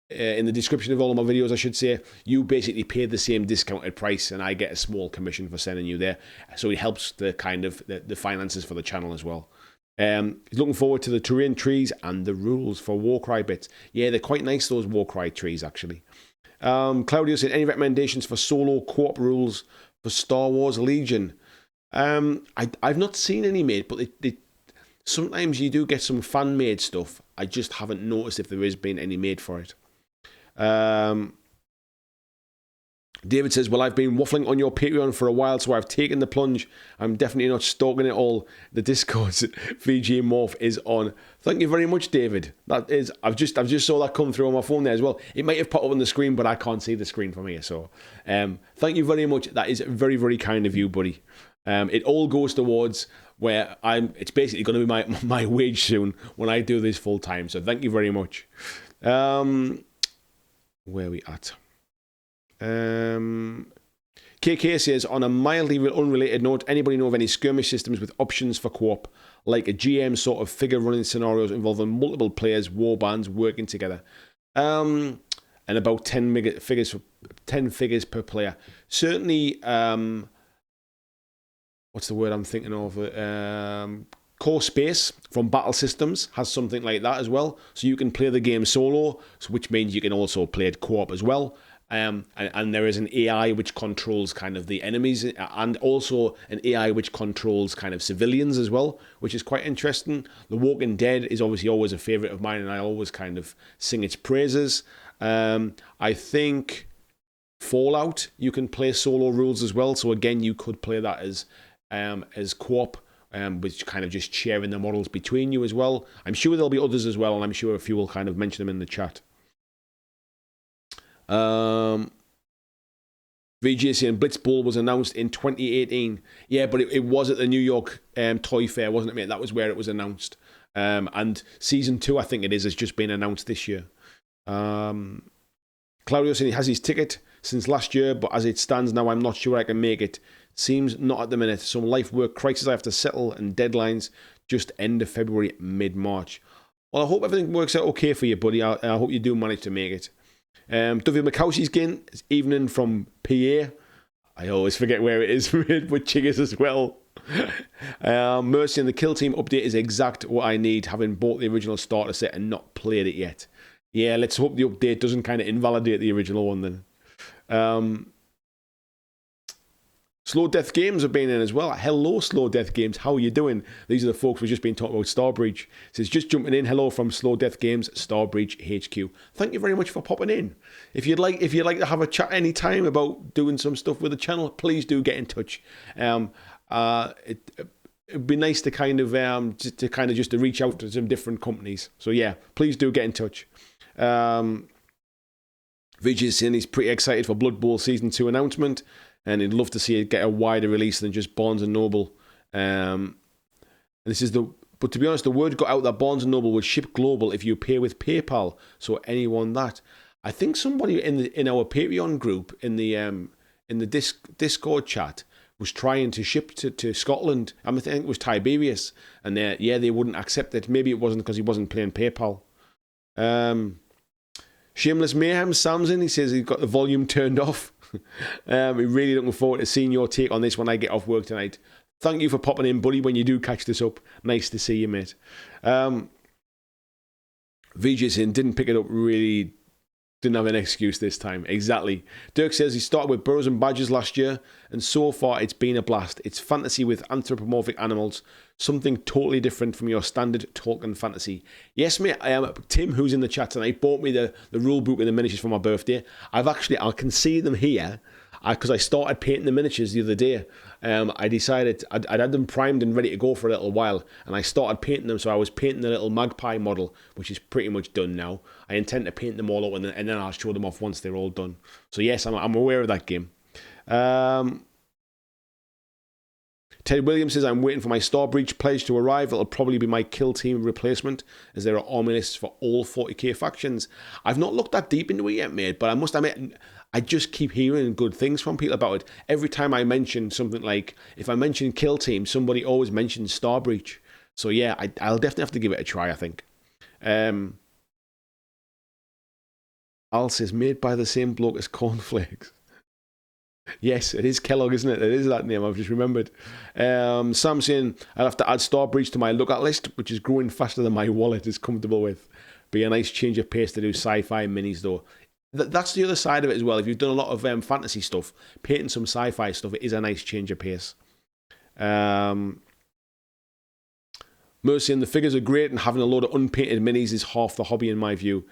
in the description of all of my videos, I should say. You basically pay the same discounted price and I get a small commission for sending you there. So it helps the kind of the finances for the channel as well. He's looking forward to the terrain trees and the rules for Warcry bits. Yeah, they're quite nice, those Warcry trees, actually. Claudio said, any recommendations for solo co-op rules for Star Wars Legion? I've not seen any made, but sometimes you do get some fan-made stuff. I just haven't noticed if there has been any made for it. David says, well, I've been waffling on your Patreon for a while, so I've taken the plunge. I'm definitely not stalking it all. The Discord's VG Morph is on. Thank you very much, David. That is, I've just saw that come through on my phone there as well. It might have popped up on the screen, but I can't see the screen from here. So, thank you very much. That is very, very kind of you, buddy. It all goes towards where it's basically going to be my wage soon when I do this full time. So thank you very much. Where are we at? KK says, on a mildly unrelated note, anybody know of any skirmish systems with options for co-op, like a GM sort of figure running scenarios involving multiple players, war bands working together, and about 10 figures per player? Certainly, what's the word I'm thinking of? Core Space from Battle Systems has something like that as well. So you can play the game solo, which means you can also play it co-op as well. And there is an AI which controls kind of the enemies, and also an AI which controls kind of civilians as well, which is quite interesting. The Walking Dead is obviously always a favourite of mine, and I always kind of sing its praises. I think Fallout, you can play solo rules as well. So again, you could play that as co-op, which kind of just sharing the models between you as well. I'm sure there'll be others as well, and I'm sure a few will kind of mention them in the chat. VJ saying Blitzball was announced in 2018. Yeah, but it was at the New York Toy Fair, wasn't it, mate? That was where it was announced. And Season 2, I think it is, has just been announced this year. Claudio saying he has his ticket since last year, but as it stands now, I'm not sure I can make it. Seems not at the minute. Some life-work crisis I have to settle and deadlines just end of February, mid-March. Well, I hope everything works out okay for you, buddy. I hope you do manage to make it. Dovey McCausy's game, evening from PA. I always forget where it is with Chiggers as well. Mercy and the Kill Team update is exact what I need, having bought the original starter set and not played it yet. Yeah, let's hope the update doesn't kind of invalidate the original one then. Slow Death Games have been in as well. Hello, Slow Death Games. How are you doing? These are the folks we've just been talking about Starbreach. It says, just jumping in. Hello from Slow Death Games, Starbreach HQ. Thank you very much for popping in. If you'd like to have a chat any time about doing some stuff with the channel, please do get in touch. It'd be nice to kind of just reach out to some different companies. So yeah, please do get in touch. Vijay's saying he's pretty excited for Blood Bowl Season 2 announcement, and he'd love to see it get a wider release than just Barnes & Noble. And this is but to be honest, the word got out that Barnes & Noble would ship global if you pay with PayPal. So anyone that, I think somebody in our Patreon group in the Discord chat was trying to ship to Scotland. I think it was Tiberius, and they wouldn't accept it. Maybe it wasn't because he wasn't paying PayPal. Shameless Mayhem, Samson, he says he's got the volume turned off. We're really looking forward to seeing your take on this when I get off work tonight. Thank you for popping in, buddy, when you do catch this up. Nice to see you, mate. VJ saying didn't pick it up, really didn't have an excuse this time. Exactly. Dirk says he started with Burrows and Badgers last year, and so far it's been a blast. It's fantasy with anthropomorphic animals, something totally different from your standard Tolkien fantasy. Yes, mate, Tim, who's in the chat tonight, bought me the rule book and the miniatures for my birthday. I can see them here, because I started painting the miniatures the other day. I decided I'd had them primed and ready to go for a little while, and I started painting them. So I was painting the little magpie model, which is pretty much done now. I intend to paint them all out, and then I'll show them off once they're all done. So yes, I'm aware of that game. Ted Williams says, I'm waiting for my Starbreach pledge to arrive. It'll probably be my kill team replacement, as there are army lists for all 40k factions. I've not looked that deep into it yet, mate, but I must admit, I just keep hearing good things from people about it. Every time I mention something like, if I mention kill team, somebody always mentions Starbreach. So yeah, I'll definitely have to give it a try, I think. Al says, made by the same bloke as Cornflakes. Yes, it is Kellogg, isn't it? It is that name, I've just remembered. Sam saying, I'll have to add Starbreach to my lookout list, which is growing faster than my wallet is comfortable with. Be a nice change of pace to do sci-fi minis, though. That's the other side of it as well. If you've done a lot of fantasy stuff, painting some sci-fi stuff, it is a nice change of pace. Mercy and the figures are great, and having a load of unpainted minis is half the hobby in my view.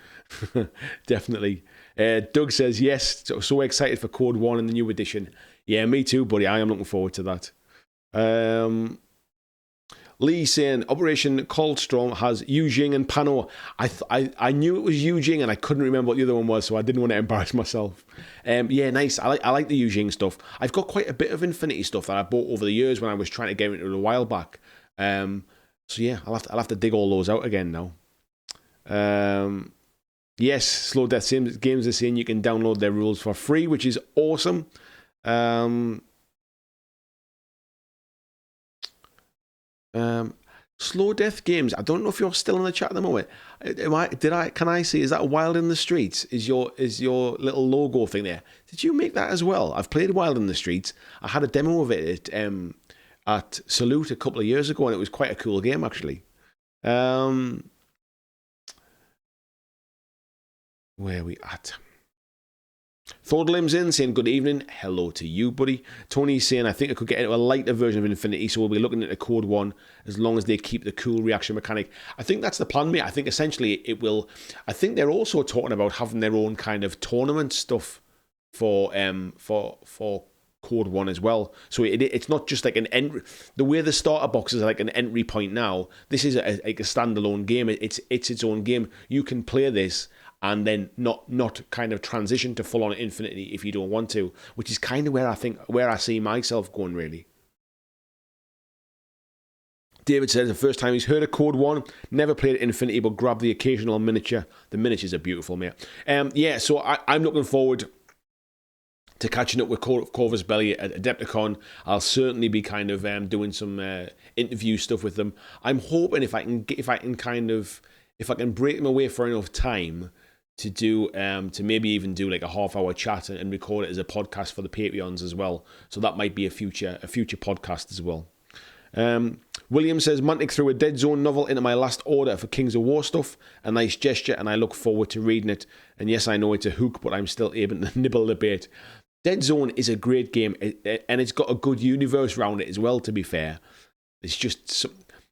Definitely. Doug says, yes, so excited for CodeOne in the new edition. Yeah, me too, buddy. I am looking forward to that. Lee saying, Operation Coldstrom has Yu Jing and Pano. I knew it was Yu Jing, and I couldn't remember what the other one was, so I didn't want to embarrass myself. Yeah, nice. I like the Yu Jing stuff. I've got quite a bit of Infinity stuff that I bought over the years when I was trying to get into it a while back. So yeah, I'll have to dig all those out again now. Yes, Slow Death Games are saying you can download their rules for free, which is awesome. Slow Death Games, I don't know if you're still in the chat at the moment. Can I see, is that Wild in the Streets? Is your little logo thing there? Did you make that as well? I've played Wild in the Streets. I had a demo of it at Salute a couple of years ago, and it was quite a cool game, actually. Where are we at? Thordlim's in saying good evening. Hello to you, buddy. Tony's saying I think I could get into a lighter version of Infinity, so we'll be looking at a CodeOne as long as they keep the cool reaction mechanic. I think that's the plan, mate. I think essentially it will. I think they're also talking about having their own kind of tournament stuff for CodeOne as well. So it's not just like an entry. The way the starter box is like an entry point now. This is like a standalone game. It's its own game. You can play this and then not kind of transition to full on Infinity if you don't want to, which is kind of where I see myself going really. David says the first time he's heard of CodeOne, never played Infinity, but grabbed the occasional miniature. The miniatures are beautiful, mate. So I'm looking forward to catching up with Corvus Belli at Adepticon. I'll certainly be kind of doing some interview stuff with them. I'm hoping if I can break them away for enough time to do to maybe even do like a half-hour chat and record it as a podcast for the Patreons as well. So that might be a future podcast as well. William says, Mantic threw a Dead Zone novel into my last order for Kings of War stuff. A nice gesture, and I look forward to reading it. And yes, I know it's a hook, but I'm still able to nibble the bait. Dead Zone is a great game, and it's got a good universe around it as well, to be fair. It's just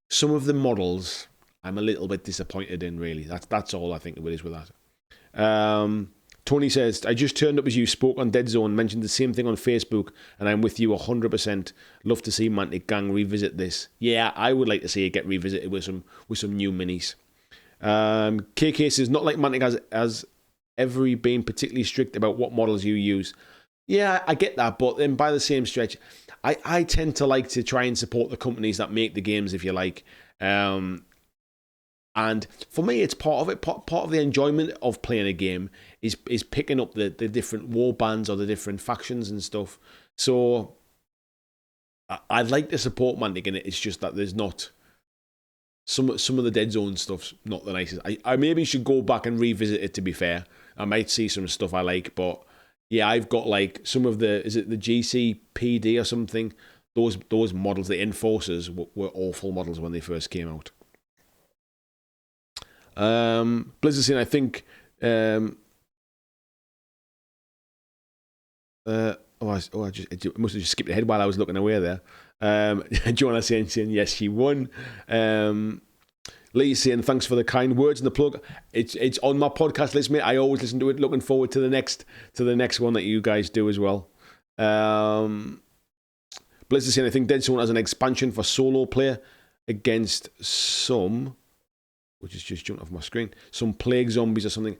some of the models I'm a little bit disappointed in, really. That's all I think it is with that. Tony says, I just turned up as you spoke on Dead Zone, mentioned the same thing on Facebook, and I'm with you 100%. Love to see Mantic Gang revisit this. Yeah, I would like to see it get revisited with some new minis. KK says, not like Mantic has ever been particularly strict about what models you use. Yeah, I get that, but then by the same stretch, I tend to like to try and support the companies that make the games, if you like. And for me, it's part of it. Part of the enjoyment of playing a game is picking up the different war bands or the different factions and stuff. So I'd like to support Mantic in it. It's just that there's not some of the Dead Zone stuff's not the nicest. I maybe should go back and revisit it. To be fair, I might see some stuff I like, but yeah, I've got like some of the GCPD or something. Those models, the Enforcers, were awful models when they first came out. Blizzard saying, I think I must have just skipped ahead while I was looking away there. Joanna saying yes, she won. Lee saying thanks for the kind words and the plug. It's on my podcast list, mate. I always listen to it. Looking forward to the next one that you guys do as well. Blizzard saying I think Dead Zone has an expansion for solo player against some, which is just jumped off my screen, some plague zombies or something.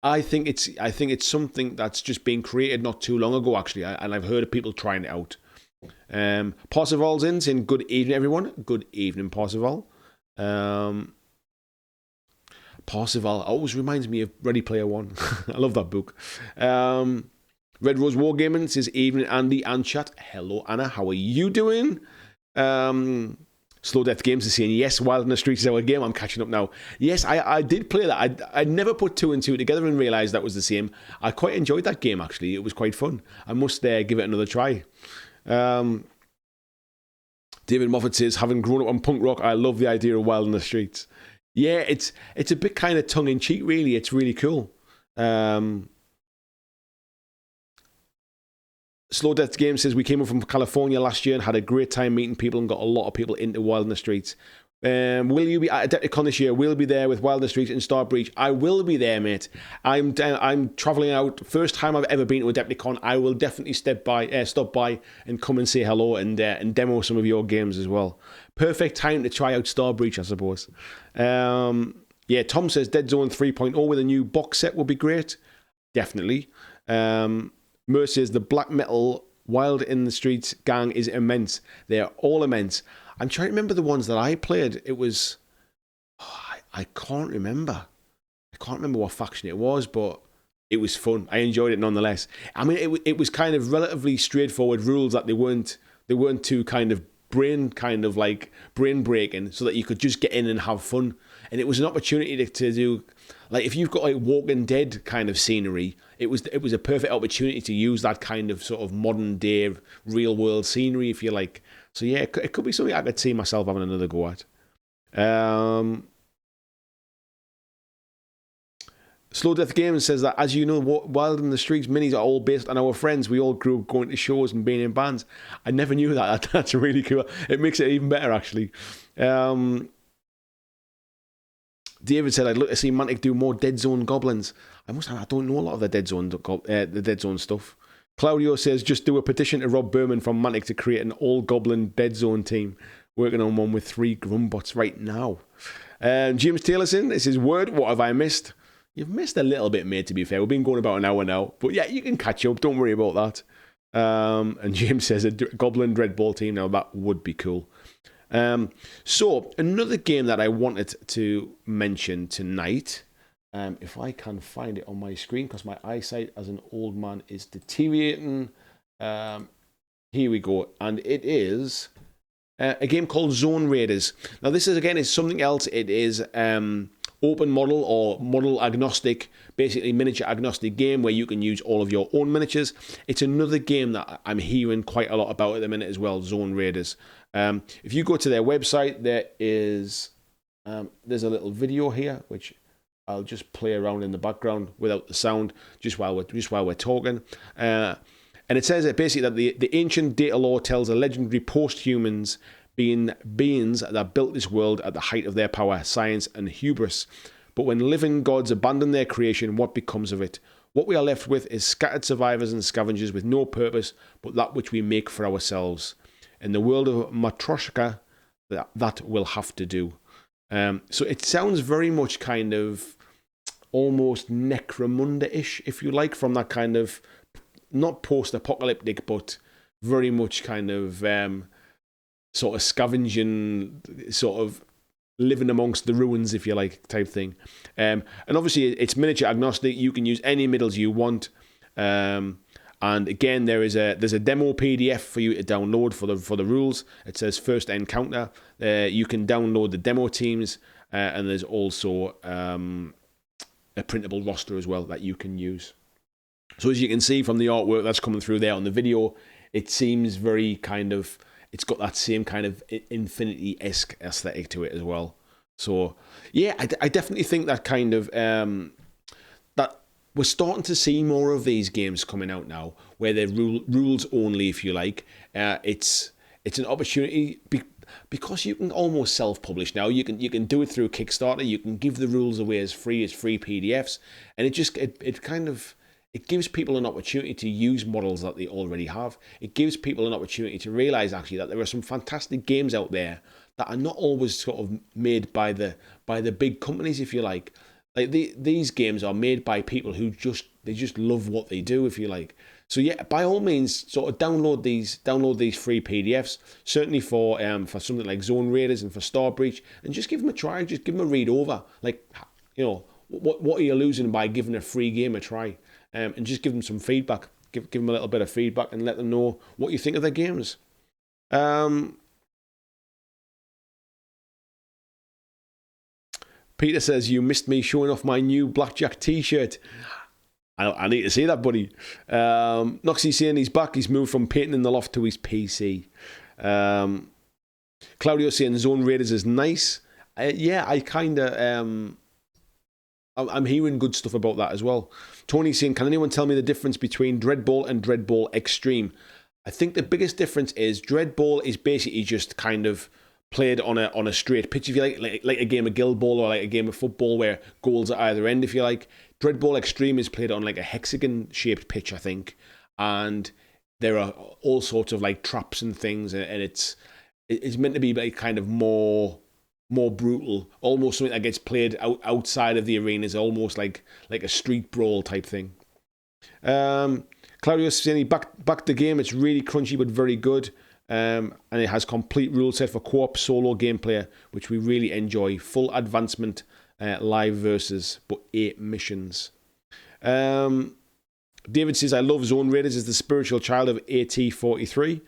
I think it's something that's just been created not too long ago, actually, and I've heard of people trying it out. Parseval's in saying good evening, everyone. Good evening, Parseval. Parseval always reminds me of Ready Player One. I love that book. Red Rose Wargaming says evening, Andy and chat. Hello, Anna. How are you doing? Slow Death Games is saying, yes, Wild in the Streets is our game. I'm catching up now. Yes, I did play that. I never put two and two together and realised that was the same. I quite enjoyed that game, actually. It was quite fun. I must give it another try. David Moffat says, having grown up on punk rock, I love the idea of Wild in the Streets. Yeah, it's a bit kind of tongue-in-cheek, really. It's really cool. Slow Death Game says, we came up from California last year and had a great time meeting people and got a lot of people into Wild in the Streets. Will you be at Adepticon this year? We'll be there with Wild in the Streets and Star Breach. I will be there, mate. I'm travelling out. First time I've ever been to Adepticon. I will definitely stop by and come and say hello and demo some of your games as well. Perfect time to try out Star Breach, I suppose. Tom says Dead Zone 3.0 with a new box set would be great. Definitely. Mercy says the black metal Wild in the Streets gang is immense. They are all immense. I'm trying to remember the ones that I played. It was... I can't remember. I can't remember what faction it was, but it was fun. I enjoyed it nonetheless. I mean, it was kind of relatively straightforward rules that they weren't too kind of brain breaking, so that you could just get in and have fun. And it was an opportunity to do... Like, if you've got like Walking Dead kind of scenery, it was a perfect opportunity to use that kind of sort of modern day real world scenery, if you like. So yeah, it could be something I could see myself having another go at. Slow Death Games says that, as you know, Wild in the Streets minis are all based on our friends. We all grew up going to shows and being in bands. I never knew that. That's really cool. It makes it even better, actually. David said, I'd love to see Mantic do more Dead Zone goblins. I don't know a lot of the Dead Zone stuff. Claudio says, just do a petition to Rob Berman from Mantic to create an all-goblin Dead Zone team. Working on one with 3 Grumbots right now. James Taylorson, this is Word. What have I missed? You've missed a little bit, mate, to be fair. We've been going about an hour now. But yeah, you can catch up. Don't worry about that. And James says, a Goblin Dreadball team. Now, that would be cool. So, another game that I wanted to mention tonight, if I can find it on my screen, because my eyesight as an old man is deteriorating. Here we go. And it is a game called Zone Raiders. Now, this is something else. It is open model or model agnostic, basically miniature agnostic game where you can use all of your own miniatures. It's another game that I'm hearing quite a lot about at the minute as well, Zone Raiders. If you go to their website, there's a little video here, which I'll just play around in the background without the sound, just while we're talking. And it says that basically that the ancient data lore tells a legendary post-humans being beings that built this world at the height of their power, science, and hubris. But when living gods abandon their creation, what becomes of it? What we are left with is scattered survivors and scavengers with no purpose but that which we make for ourselves. In the world of Matryoshka, that will have to do. So it sounds very much kind of almost Necromunda-ish, if you like, from that kind of, not post-apocalyptic, but very much kind of sort of scavenging, sort of living amongst the ruins, if you like, type thing. And obviously it's miniature agnostic. You can use any middles you want. And again, there's a demo PDF for you to download for the rules. It says first encounter. You can download the demo teams, and there's also a printable roster as well that you can use. So as you can see from the artwork that's coming through there on the video, it seems very kind of, it's got that same kind of Infinity-esque aesthetic to it as well. So yeah, I definitely think that kind of that we're starting to see more of these games coming out now, where they're rules only, if you like. It's an opportunity because you can almost self-publish now. You can do it through Kickstarter. You can give the rules away as free PDFs, and it gives people an opportunity to use models that they already have. It gives people an opportunity to realize actually that there are some fantastic games out there that are not always sort of made by the big companies, if you like. Like these games are made by people who just love what they do, if you like. So yeah, by all means, sort of download these free PDFs. Certainly for something like Zone Raiders and for Star Breach, and just give them a try. Just give them a read over. Like, you know, what are you losing by giving a free game a try? And just give them some feedback. Give them a little bit of feedback and let them know what you think of their games. Peter says, you missed me showing off my new BlackJack t-shirt. I need to see that, buddy. Noxie saying he's back. He's moved from painting in the loft to his PC. Claudio saying Zone Raiders is nice. Yeah, I kind of... I'm hearing good stuff about that as well. Tony saying, can anyone tell me the difference between Dreadball and Dreadball Extreme? I think the biggest difference is Dreadball is basically just kind of played on a straight pitch, if you like a game of Guild Ball or like a game of football where goals at either end, if you like. Dreadball Extreme is played on like a hexagon-shaped pitch, I think, and there are all sorts of like traps and things, and it's meant to be like kind of more brutal, almost something that gets played outside of the arenas, almost like a street brawl type thing. Claudio saying he backed the game. It's really crunchy but very good. And it has complete rule set for co-op solo gameplay, which we really enjoy. Full advancement, live versus, but 8 missions. David says, I love Zone Raiders as the spiritual child of AT-43.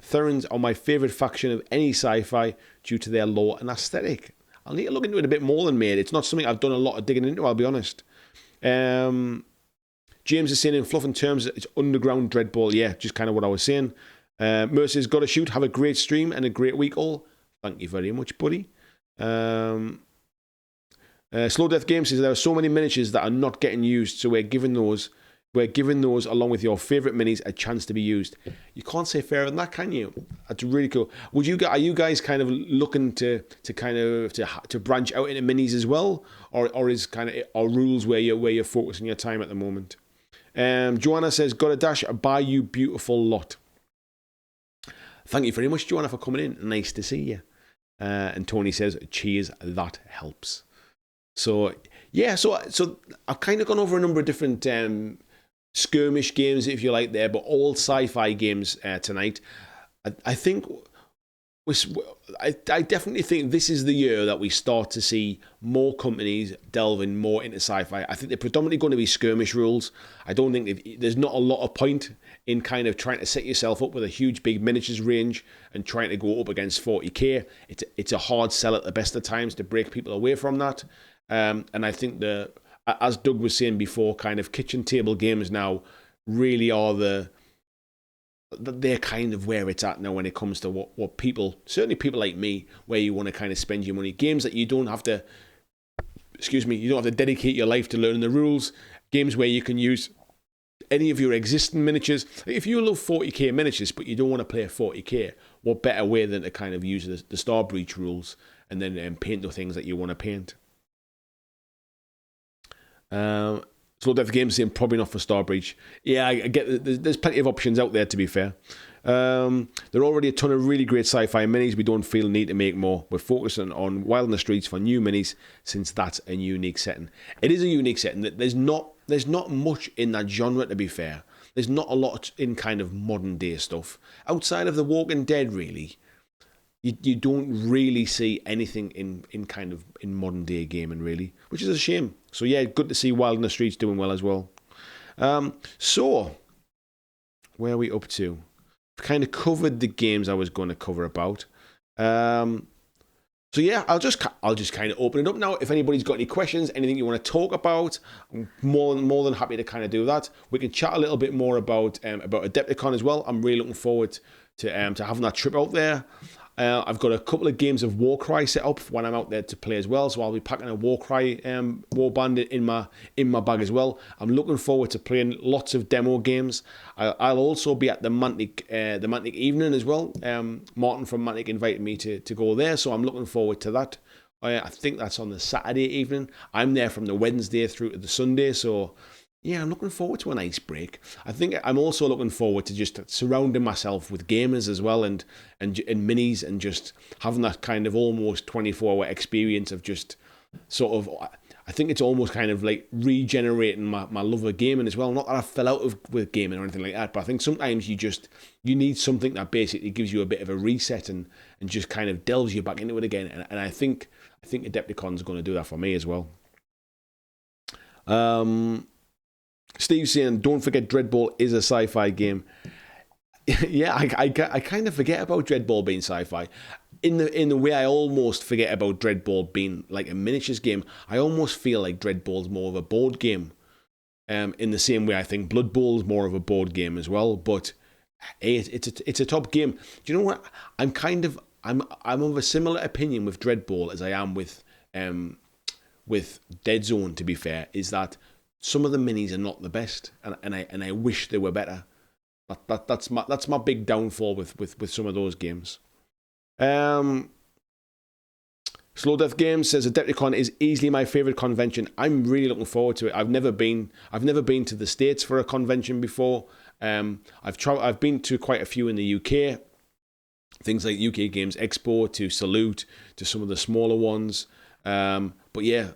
Therans are my favourite faction of any sci-fi due to their lore and aesthetic. I'll need to look into it a bit more than mate. It's not something I've done a lot of digging into, I'll be honest. James is saying in fluff and terms that it's underground Dreadball. Yeah, just kind of what I was saying. Mercy's got to shoot. Have a great stream and a great week all. Thank you very much, buddy. Slow Death Game says there are so many miniatures that are not getting used, so we're giving those We're giving those, along with your favourite minis, a chance to be used. You can't say fairer than that, can you? That's really cool. Are you guys kind of looking to branch out into minis as well, or are rules where you're focusing your time at the moment? Joanna says, got a dash, buy you beautiful lot. Thank you very much, Joanna, for coming in. Nice to see you. And Tony says, cheers, that helps. So yeah, so I've kind of gone over a number of different skirmish games, if you like, there, but all sci-fi games tonight. I think I definitely think this is the year that we start to see more companies delving more into sci-fi. I think they're predominantly going to be skirmish rules. I don't think there's not a lot of point in kind of trying to set yourself up with a huge big miniatures range and trying to go up against 40k. It's a hard sell at the best of times to break people away from that. And I think as Doug was saying before, kind of kitchen table games now really are they're kind of where it's at now when it comes to what people, certainly people like me, where you want to kind of spend your money. Games that you don't have to dedicate your life to learning the rules. Games where you can use any of your existing miniatures. If you love 40k miniatures, but you don't want to play 40k, what better way than to kind of use the Star Breach rules and then paint the things that you want to paint. So Death Games saying probably not for Star Breach. Yeah, I get there's plenty of options out there, to be fair. There are already a ton of really great sci-fi minis. We don't feel the need to make more. We're focusing on Wild in the Streets for new minis, since that's a unique setting. It is a unique setting. There's not much in that genre, to be fair. There's not a lot in kind of modern day stuff. Outside of The Walking Dead, really, you don't really see anything in modern day gaming, really, which is a shame. So yeah, good to see Wild in the Streets doing well as well. So where are we up to? I've kind of covered the games I was going to cover about. So yeah, I'll just kind of open it up now. If anybody's got any questions, anything you want to talk about, I'm more than happy to kind of do that. We can chat a little bit more about Adepticon as well. I'm really looking forward to having that trip out there. I've got a couple of games of Warcry set up when I'm out there to play as well, so I'll be packing a Warcry warband in my bag as well. I'm looking forward to playing lots of demo games. I'll also be at the Mantic evening as well. Martin from Mantic invited me to go there, so I'm looking forward to that. I think that's on the Saturday evening. I'm there from the Wednesday through to the Sunday, so yeah, I'm looking forward to a nice break. I think I'm also looking forward to just surrounding myself with gamers as well and minis, and just having that kind of almost 24-hour experience of just sort of, I think it's almost kind of like regenerating my love of gaming as well. Not that I fell out with gaming or anything like that, but I think sometimes you need something that basically gives you a bit of a reset and just kind of delves you back into it again. And I think Adepticon's going to do that for me as well. Steve's saying, don't forget Dreadball is a sci-fi game. Yeah, I kind of forget about Dreadball being sci-fi. In the way I almost forget about Dreadball being like a miniatures game. I almost feel like Dreadball's more of a board game. In the same way I think Blood Bowl is more of a board game as well. But it's a top game. Do you know what? I'm of a similar opinion with Dreadball as I am with Dead Zone, to be fair, is that some of the minis are not the best, and I wish they were better. That's my big downfall with some of those games. Slow Death Games says Adepticon is easily my favourite convention. I'm really looking forward to it. I've never been to the States for a convention before. I've been to quite a few in the UK. Things like UK Games Expo, to Salute, to some of the smaller ones. But yeah,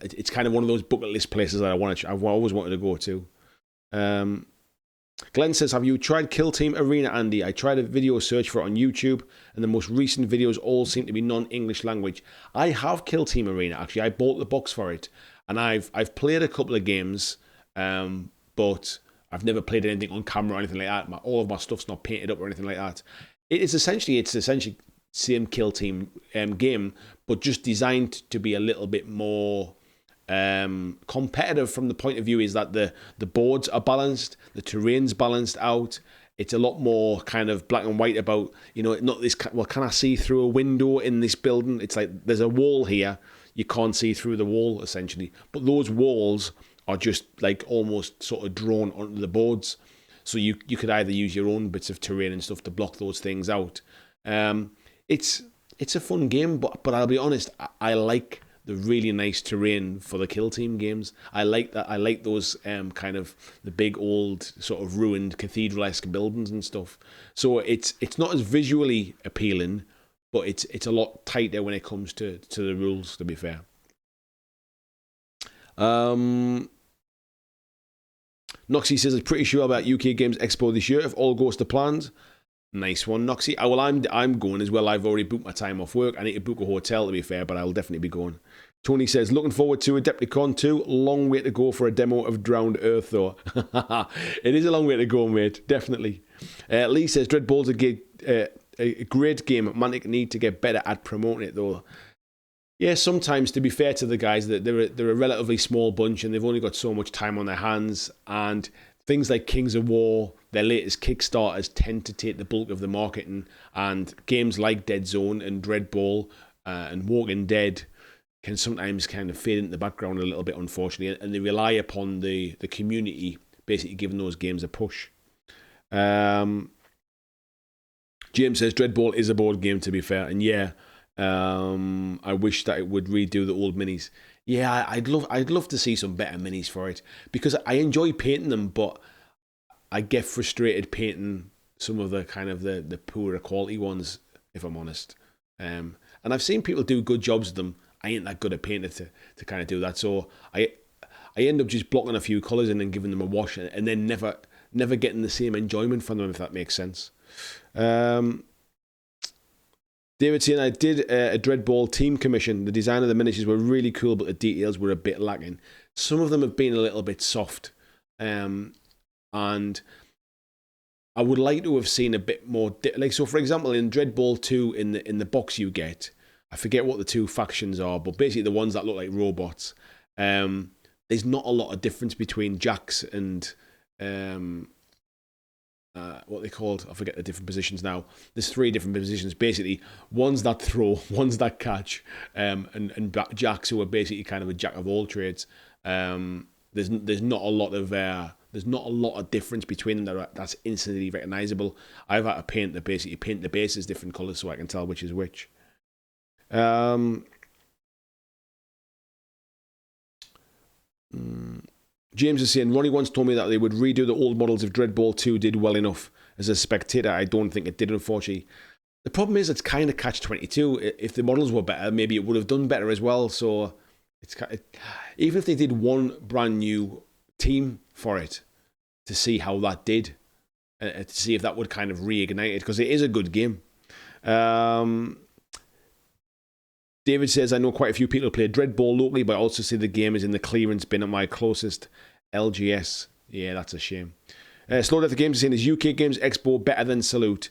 it's kind of one of those bucket list places that I've always wanted to go to. Glenn says, have you tried Kill Team Arena, Andy? I tried a video search for it on YouTube, and the most recent videos all seem to be non-English language. I have Kill Team Arena, actually. I bought the box for it, and I've played a couple of games, but I've never played anything on camera or anything like that. All of my stuff's not painted up or anything like that. It's essentially same Kill Team game, but just designed to be a little bit more competitive from the point of view is that the boards are balanced, the terrain's balanced out. It's a lot more kind of black and white about, not this, well, can I see through a window in this building? It's like there's a wall here, you can't see through the wall essentially, but those walls are just like almost sort of drawn onto the boards. So you could either use your own bits of terrain and stuff to block those things out. It's a fun game, but I'll be honest, I like the really nice terrain for the kill team games. I like that. I like those kind of the big old sort of ruined cathedral-esque buildings and stuff. So it's not as visually appealing, but it's a lot tighter when it comes to the rules, to be fair. Noxie says, I'm pretty sure about UK Games Expo this year if all goes to plans. Nice one, Noxie. Well, I'm going as well. I've already booked my time off work. I need to book a hotel, to be fair, but I'll definitely be going. Tony says, looking forward to Adepticon 2. Long way to go for a demo of Drowned Earth, though. It is a long way to go, mate. Definitely. Lee says, Dreadball's a great game. Mantic need to get better at promoting it, though. Yeah, sometimes, to be fair to the guys, that they're a relatively small bunch and they've only got so much time on their hands, and things like Kings of War, their latest Kickstarters, tend to take the bulk of the marketing, and games like Dead Zone and Dreadball and Walking Dead can sometimes kind of fade into the background a little bit, unfortunately, and they rely upon the community basically giving those games a push. James says Dreadball is a board game, to be fair, and yeah, I wish that it would redo the old minis. Yeah, I'd love to see some better minis for it, because I enjoy painting them, but I get frustrated painting some of the kind of the poorer quality ones, if I'm honest. And I've seen people do good jobs with them. I ain't that good at painting to kind of do that, so I end up just blocking a few colours in and giving them a wash, and then never getting the same enjoyment from them, if that makes sense. David saying, I did a Dreadball team commission. The design of the miniatures were really cool, but the details were a bit lacking. Some of them have been a little bit soft. And I would like to have seen a bit more... so, for example, in Dreadball 2, in the box you get, I forget what the two factions are, but basically the ones that look like robots, there's not a lot of difference between Jacks and... what they called, I forget the different positions now. There's 3 different positions, basically. One's that throw, one's that catch, and Jacks, who are basically kind of a jack of all trades. There's not a lot of difference between them that's instantly recognizable. I've had to paint the bases different colors so I can tell which is which. James is saying, Ronnie once told me that they would redo the old models if Dreadball 2 did well enough. As a spectator, I don't think it did, unfortunately. The problem is it's kind of catch-22. If the models were better, maybe it would have done better as well. So even if they did one brand new team for it, to see how that did, to see if that would kind of reignite it, because it is a good game. David says, I know quite a few people play Dreadball locally, but I also see the game is in the clearance bin at my closest LGS. Yeah, that's a shame. Slow Death Games is saying, is UK Games Expo better than Salute?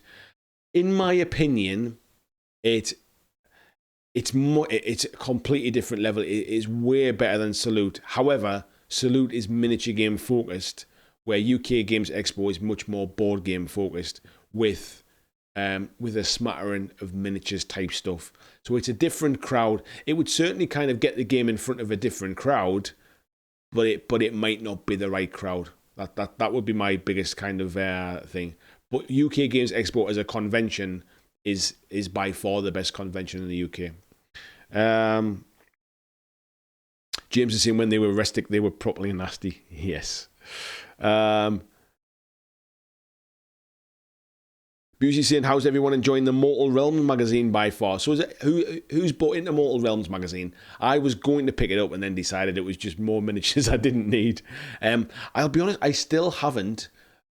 In my opinion, it's a completely different level. It is way better than Salute. However, Salute is miniature game focused, where UK Games Expo is much more board game focused with a smattering of miniatures type stuff. So it's a different crowd. It would certainly kind of get the game in front of a different crowd, but it might not be the right crowd. That would be my biggest kind of thing. But UK Games Expo as a convention is by far the best convention in the UK. James is saying when they were rustic, they were properly nasty. Yes. Busey's saying, how's everyone enjoying the Mortal Realms magazine by far? So is it, who's bought into Mortal Realms magazine? I was going to pick it up and then decided it was just more miniatures I didn't need. I'll be honest, I still haven't,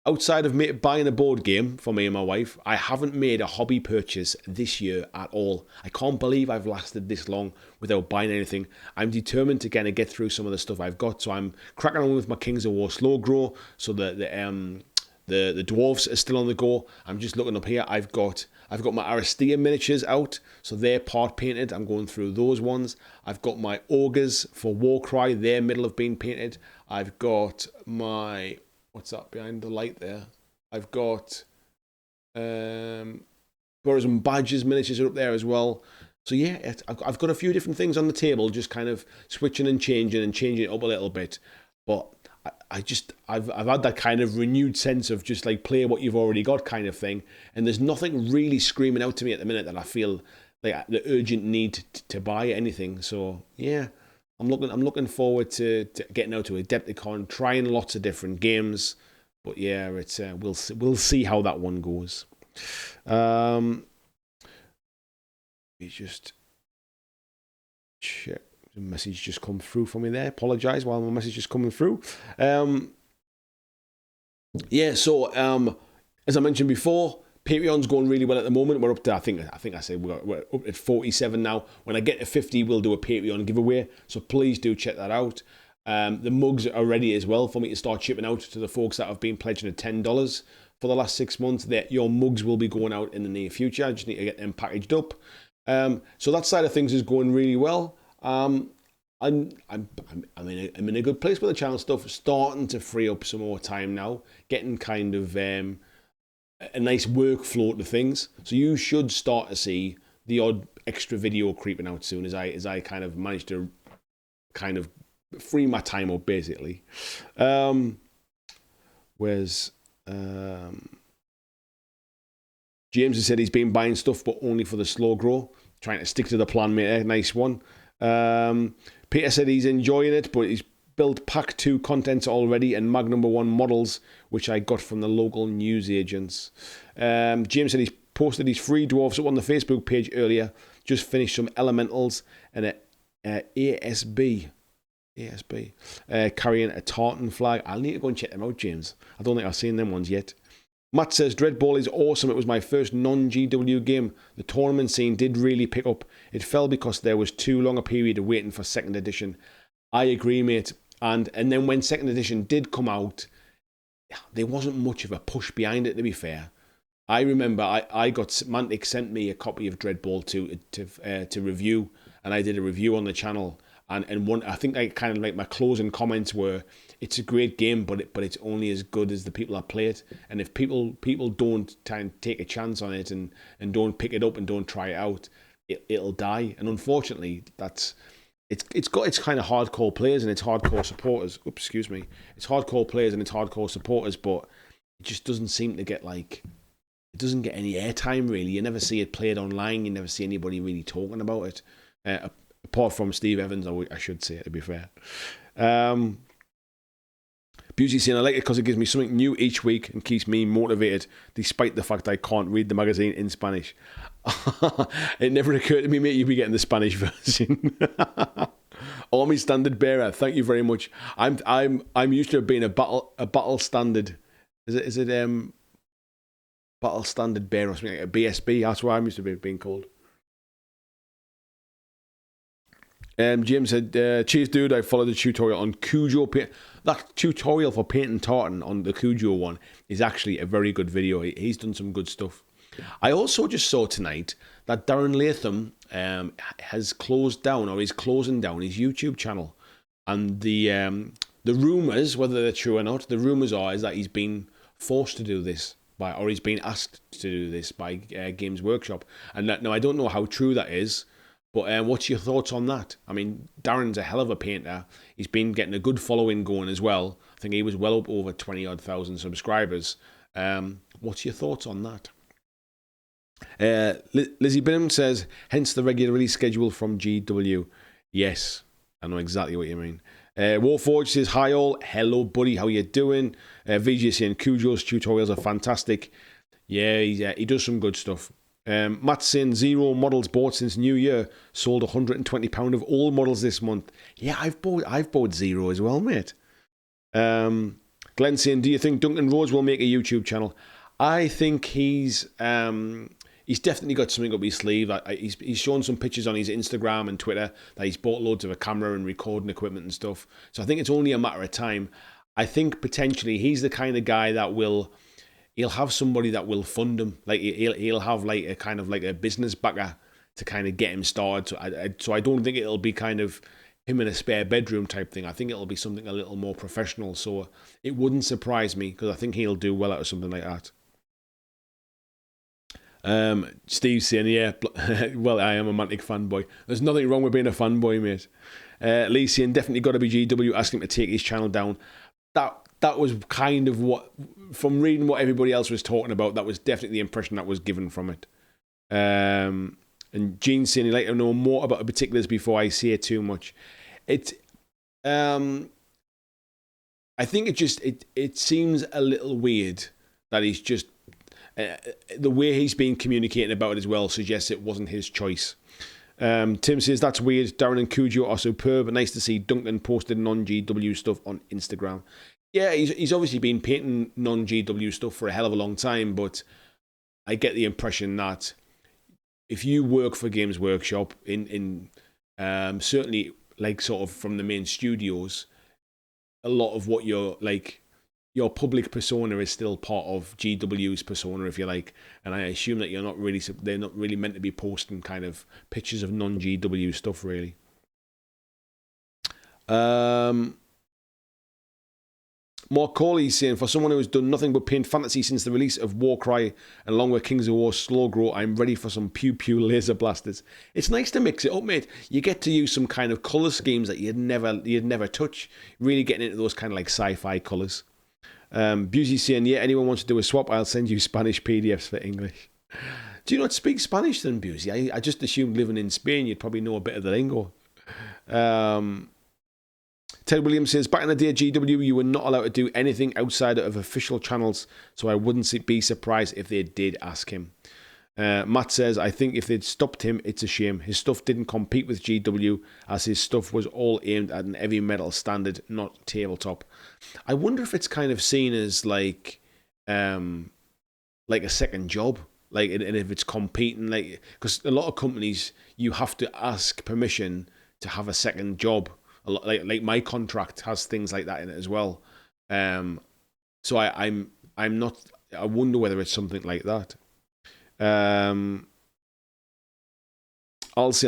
outside of buying a board game for me and my wife, I haven't made a hobby purchase this year at all. I can't believe I've lasted this long without buying anything. I'm determined to kind of get through some of the stuff I've got, so I'm cracking on with my Kings of War slow grow, so the dwarves are still on the go. I'm just looking up here. I've got my Aristea miniatures out, so they're part painted. I'm going through those ones. I've got my ogres for Warcry. They're middle of being painted. I've got my, what's that behind the light there? I've got Boris and Badgers miniatures are up there as well. So yeah, I've got a few different things on the table, just kind of switching and changing it up a little bit. But I've had that kind of renewed sense of just like play what you've already got kind of thing. And there's nothing really screaming out to me at the minute that I feel like the urgent need to buy anything. So yeah, I'm looking forward to getting out to Adepticon, trying lots of different games. But yeah, it's we'll see how that one goes. It's just check. The message just come through for me there. Apologise while my message is coming through. Yeah, so as I mentioned before, Patreon's going really well at the moment. We're up to, I think I said we're up at 47 now. When I get to 50, we'll do a Patreon giveaway. So please do check that out. The mugs are ready as well for me to start shipping out to the folks that have been pledging at $10 for the last 6 months. That your mugs will be going out in the near future. I just need to get them packaged up. So that side of things is going really well. I'm in a good place with the channel stuff. Starting to free up some more time now. Getting kind of a nice workflow to things. So you should start to see the odd extra video creeping out soon as I kind of manage to kind of free my time up basically. Whereas James has said he's been buying stuff but only for the slow grow. Trying to stick to the plan, mate. Nice one. Peter said he's enjoying it, but he's built Pack 2 contents already and Mag number 1 models, which I got from the local newsagents. James said he's posted his free dwarfs up on the Facebook page earlier. Just finished some elementals and a ASB carrying a tartan flag. I'll need to go and check them out, James. I don't think I've seen them ones yet. Matt says, Dreadball is awesome. It was my first non-GW game. The tournament scene did really pick up. It fell because there was too long a period of waiting for second edition. I agree, mate. And then when second edition did come out, there wasn't much of a push behind it, to be fair. I remember I got Mantic sent me a copy of Dreadball to review, and I did a review on the channel. And one, I think I kind of like my closing comments were, it's a great game, but it's only as good as the people that play it. And if people don't try and take a chance on it and don't pick it up and don't try it out, it'll die. And unfortunately, it's got its kind of hardcore players and its hardcore supporters. Oops, excuse me. It's hardcore players and its hardcore supporters, but it just doesn't seem to get it doesn't get any airtime really. You never see it played online. You never see anybody really talking about it. Apart from Steve Evans, I should say, to be fair. Beauty saying, I like it because it gives me something new each week and keeps me motivated, despite the fact I can't read the magazine in Spanish. It never occurred to me, mate, you'd be getting the Spanish version. Army Standard Bearer, thank you very much. I'm used to being a battle standard. Is it battle standard bearer or something like a BSB? That's what I'm used to being called. James said, cheers dude, I followed the tutorial on Cujo. That tutorial for painting tartan on the Cujo one is actually a very good video. He's done some good stuff. I also just saw tonight that Darren Latham has closed down, or is closing down, his YouTube channel. And the rumours, whether they're true or not, the rumours is that he's been forced to do this, or he's been asked to do this by Games Workshop. And now I don't know how true that is, but what's your thoughts on that? I mean, Darren's a hell of a painter. He's been getting a good following going as well. I think he was well up over 20-odd thousand subscribers. What's your thoughts on that? Lizzie Binham says, hence the regular release schedule from GW. Yes, I know exactly what you mean. Warforged says, hi all. Hello, buddy. How you doing? VJ saying, Cujo's tutorials are fantastic. Yeah, he does some good stuff. Matt saying, zero models bought since New Year. Sold £120 of all models this month. Yeah, I've bought zero as well, mate. Glenn saying, do you think Duncan Rhodes will make a YouTube channel? I think he's definitely got something up his sleeve. He's shown some pictures on his Instagram and Twitter that he's bought loads of a camera and recording equipment and stuff. So I think it's only a matter of time. I think potentially he's the kind of guy that he'll have somebody that will fund him. Like he'll have like a kind of like a business backer to kind of get him started. So I don't think it'll be kind of him in a spare bedroom type thing. I think it'll be something a little more professional. So it wouldn't surprise me because I think he'll do well out of something like that. Steve's saying, yeah, well, I am a Mantic fanboy. There's nothing wrong with being a fanboy, mate. Lee saying definitely got to be GW asking him to take his channel down. That was kind of what, from reading what everybody else was talking about, that was definitely the impression that was given from it. And Gene saying he'd like to know more about the particulars before I say too much. I think it seems a little weird that he's just the way he's been communicating about it as well suggests it wasn't his choice. Tim says that's weird. Darren and Cujo are superb. Nice to see Duncan posted non-GW stuff on Instagram. Yeah, he's obviously been painting non-GW stuff for a hell of a long time, but I get the impression that if you work for Games Workshop in certainly like sort of from the main studios, a lot of what your public persona is still part of GW's persona, if you like. And I assume that they're not really meant to be posting kind of pictures of non-GW stuff, really. Mark Corley's saying, for someone who has done nothing but paint fantasy since the release of Warcry and along with Kings of War Slow Grow, I'm ready for some pew pew laser blasters. It's nice to mix it up, mate. You get to use some kind of colour schemes that you'd never touch. Really getting into those kind of like sci-fi colours. Busey's saying, yeah, anyone wants to do a swap, I'll send you Spanish PDFs for English. Do you not speak Spanish then, Busey? I just assumed living in Spain you'd probably know a bit of the lingo. Ted Williams says, back in the day at GW, you were not allowed to do anything outside of official channels, so I wouldn't be surprised if they did ask him. Matt says, I think if they'd stopped him, it's a shame. His stuff didn't compete with GW, as his stuff was all aimed at an heavy metal standard, not tabletop. I wonder if it's kind of seen as like a second job, and if it's competing, because a lot of companies, you have to ask permission to have a second job. Like my contract has things like that in it as well. So I'm not. I wonder whether it's something like that. Alcyon,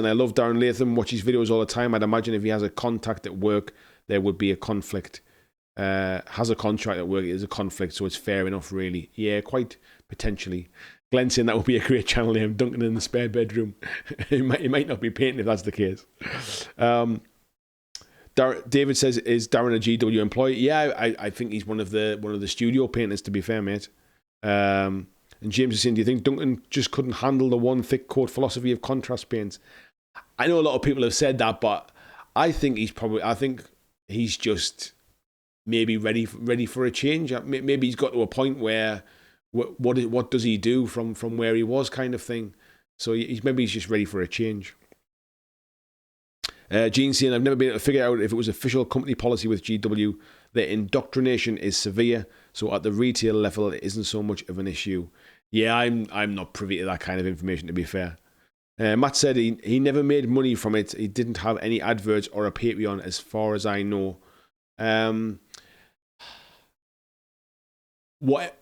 I love Darren Latham. Watch his videos all the time. I'd imagine if he has a contact at work, there would be a conflict. Has a contract at work, is a conflict, so it's fair enough, really. Yeah, quite potentially. Glenn saying that would be a great channel name, Duncan in the spare bedroom. he might not be painting if that's the case. David says, is Darren a GW employee? Yeah, I think he's one of the studio painters, to be fair, mate. And James is saying, do you think Duncan just couldn't handle the one thick coat philosophy of contrast paints? I know a lot of people have said that, but I think he's just maybe ready for a change. Maybe he's got to a point where what does he do from where he was, kind of thing. So maybe he's just ready for a change. Gene saying, I've never been able to figure out if it was official company policy with GW. Their indoctrination is severe, so at the retail level, it isn't so much of an issue. Yeah, I'm not privy to that kind of information, to be fair. Matt said he never made money from it. He didn't have any adverts or a Patreon, as far as I know.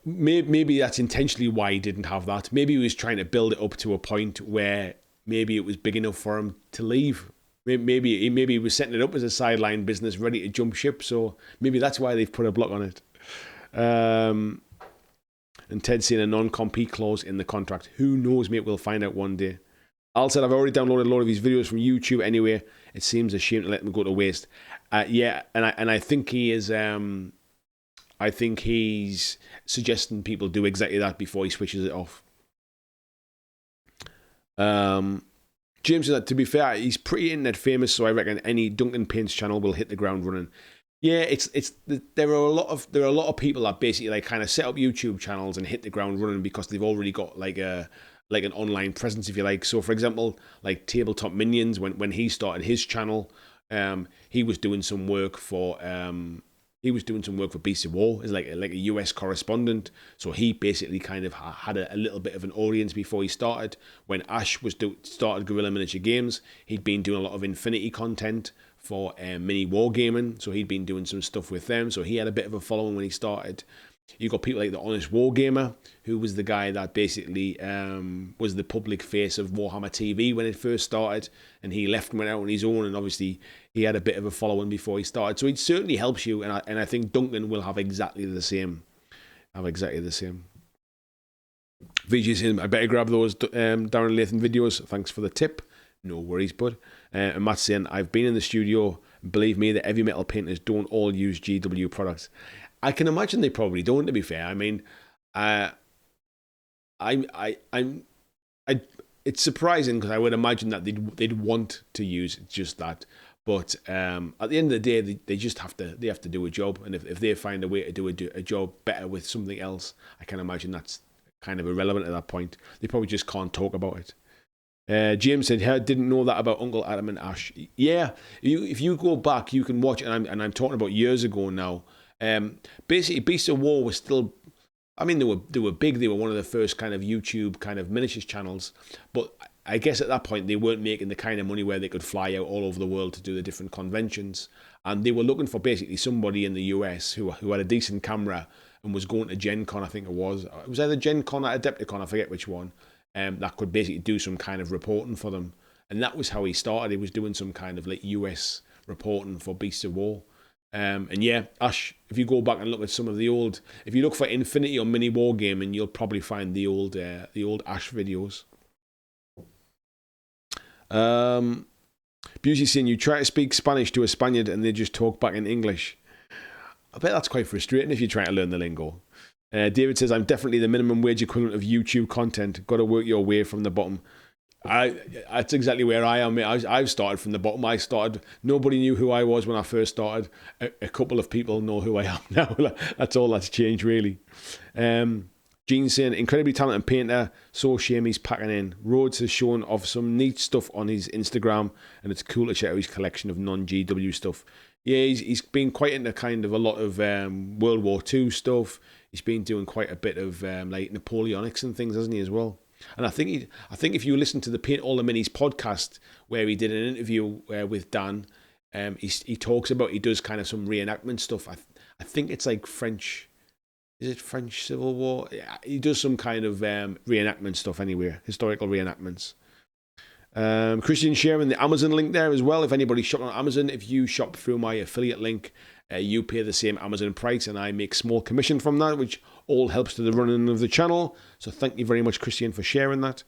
Maybe that's intentionally why he didn't have that. Maybe he was trying to build it up to a point where maybe it was big enough for him to leave. Maybe he was setting it up as a sideline business ready to jump ship, so maybe that's why they've put a block on it. And Ted's saying a non-compete clause in the contract. Who knows, mate? We'll find out one day. Al said, I've already downloaded a lot of these videos from YouTube anyway. It seems a shame to let them go to waste. Yeah, and I think he is. I think he's suggesting people do exactly that before he switches it off. James said that, to be fair, he's pretty internet famous, so I reckon any Duncan Paints channel will hit the ground running. Yeah, there are a lot of people that basically like kind of set up YouTube channels and hit the ground running because they've already got like an online presence, if you like. So for example, like Tabletop Minions, when he started his channel, he was doing some work for Beasts of War as like a US correspondent. So he basically kind of had a little bit of an audience before he started. When Ash started Guerrilla Miniature Games, he'd been doing a lot of Infinity content for mini wargaming. So he'd been doing some stuff with them. So he had a bit of a following when he started. You got people like the Honest Wargamer, who was the guy that basically was the public face of Warhammer TV when it first started, and he left and went out on his own, and obviously he had a bit of a following before he started. So it certainly helps you, and I think Duncan will have exactly the same. VG saying, I better grab those Darren Latham videos. Thanks for the tip. No worries, bud. And Matt's saying, I've been in the studio. Believe me, the heavy metal painters don't all use GW products. I can imagine they probably don't, to be fair. I mean, it's surprising because I would imagine that they'd want to use just that. But at the end of the day, they just have to do a job. And if they find a way to do a job better with something else, I can imagine that's kind of irrelevant at that point. They probably just can't talk about it. James said, "I didn't know that about Uncle Adam and Ash." Yeah, if you go back, you can watch it. And I'm talking about years ago now. Basically, Beasts of War was still. I mean, they were big. They were one of the first kind of YouTube kind of miniatures channels. But I guess at that point they weren't making the kind of money where they could fly out all over the world to do the different conventions. And they were looking for basically somebody in the US who had a decent camera and was going to Gen Con. I think it was either Gen Con or Adepticon. I forget which one. That could basically do some kind of reporting for them. And that was how he started. He was doing some kind of like US reporting for Beasts of War. And yeah, Ash, if you go back and look at some of the old, if you look for Infinity or Mini Wargaming, you'll probably find the old Ash videos. Busey saying, you try to speak Spanish to a Spaniard and they just talk back in English. I bet that's quite frustrating if you're trying to learn the lingo. David says, I'm definitely the minimum wage equivalent of YouTube content. Got to work your way from the bottom. That's exactly where I am. I've started from the bottom. Nobody knew who I was when I first started. A couple of people know who I am now. That's all that's changed, really. Gene saying, incredibly talented painter. So shame he's packing in. Rhodes has shown off some neat stuff on his Instagram, and it's cool to check out his collection of non-GW stuff. Yeah, he's been quite into kind of a lot of World War II stuff. He's been doing quite a bit of like Napoleonics and things, hasn't he, as well? And I think if you listen to the Paint All the Minis podcast where he did an interview with Dan, he talks about, he does kind of some reenactment stuff. I think it's like French. Is it French Civil War? Yeah, he does some kind of reenactment stuff anyway, historical reenactments. Christian sharing the Amazon link there as well. If anybody's shopping on Amazon, if you shop through my affiliate link, you pay the same Amazon price and I make small commission from that, which all helps to the running of the channel. So thank you very much, Christian, for sharing that.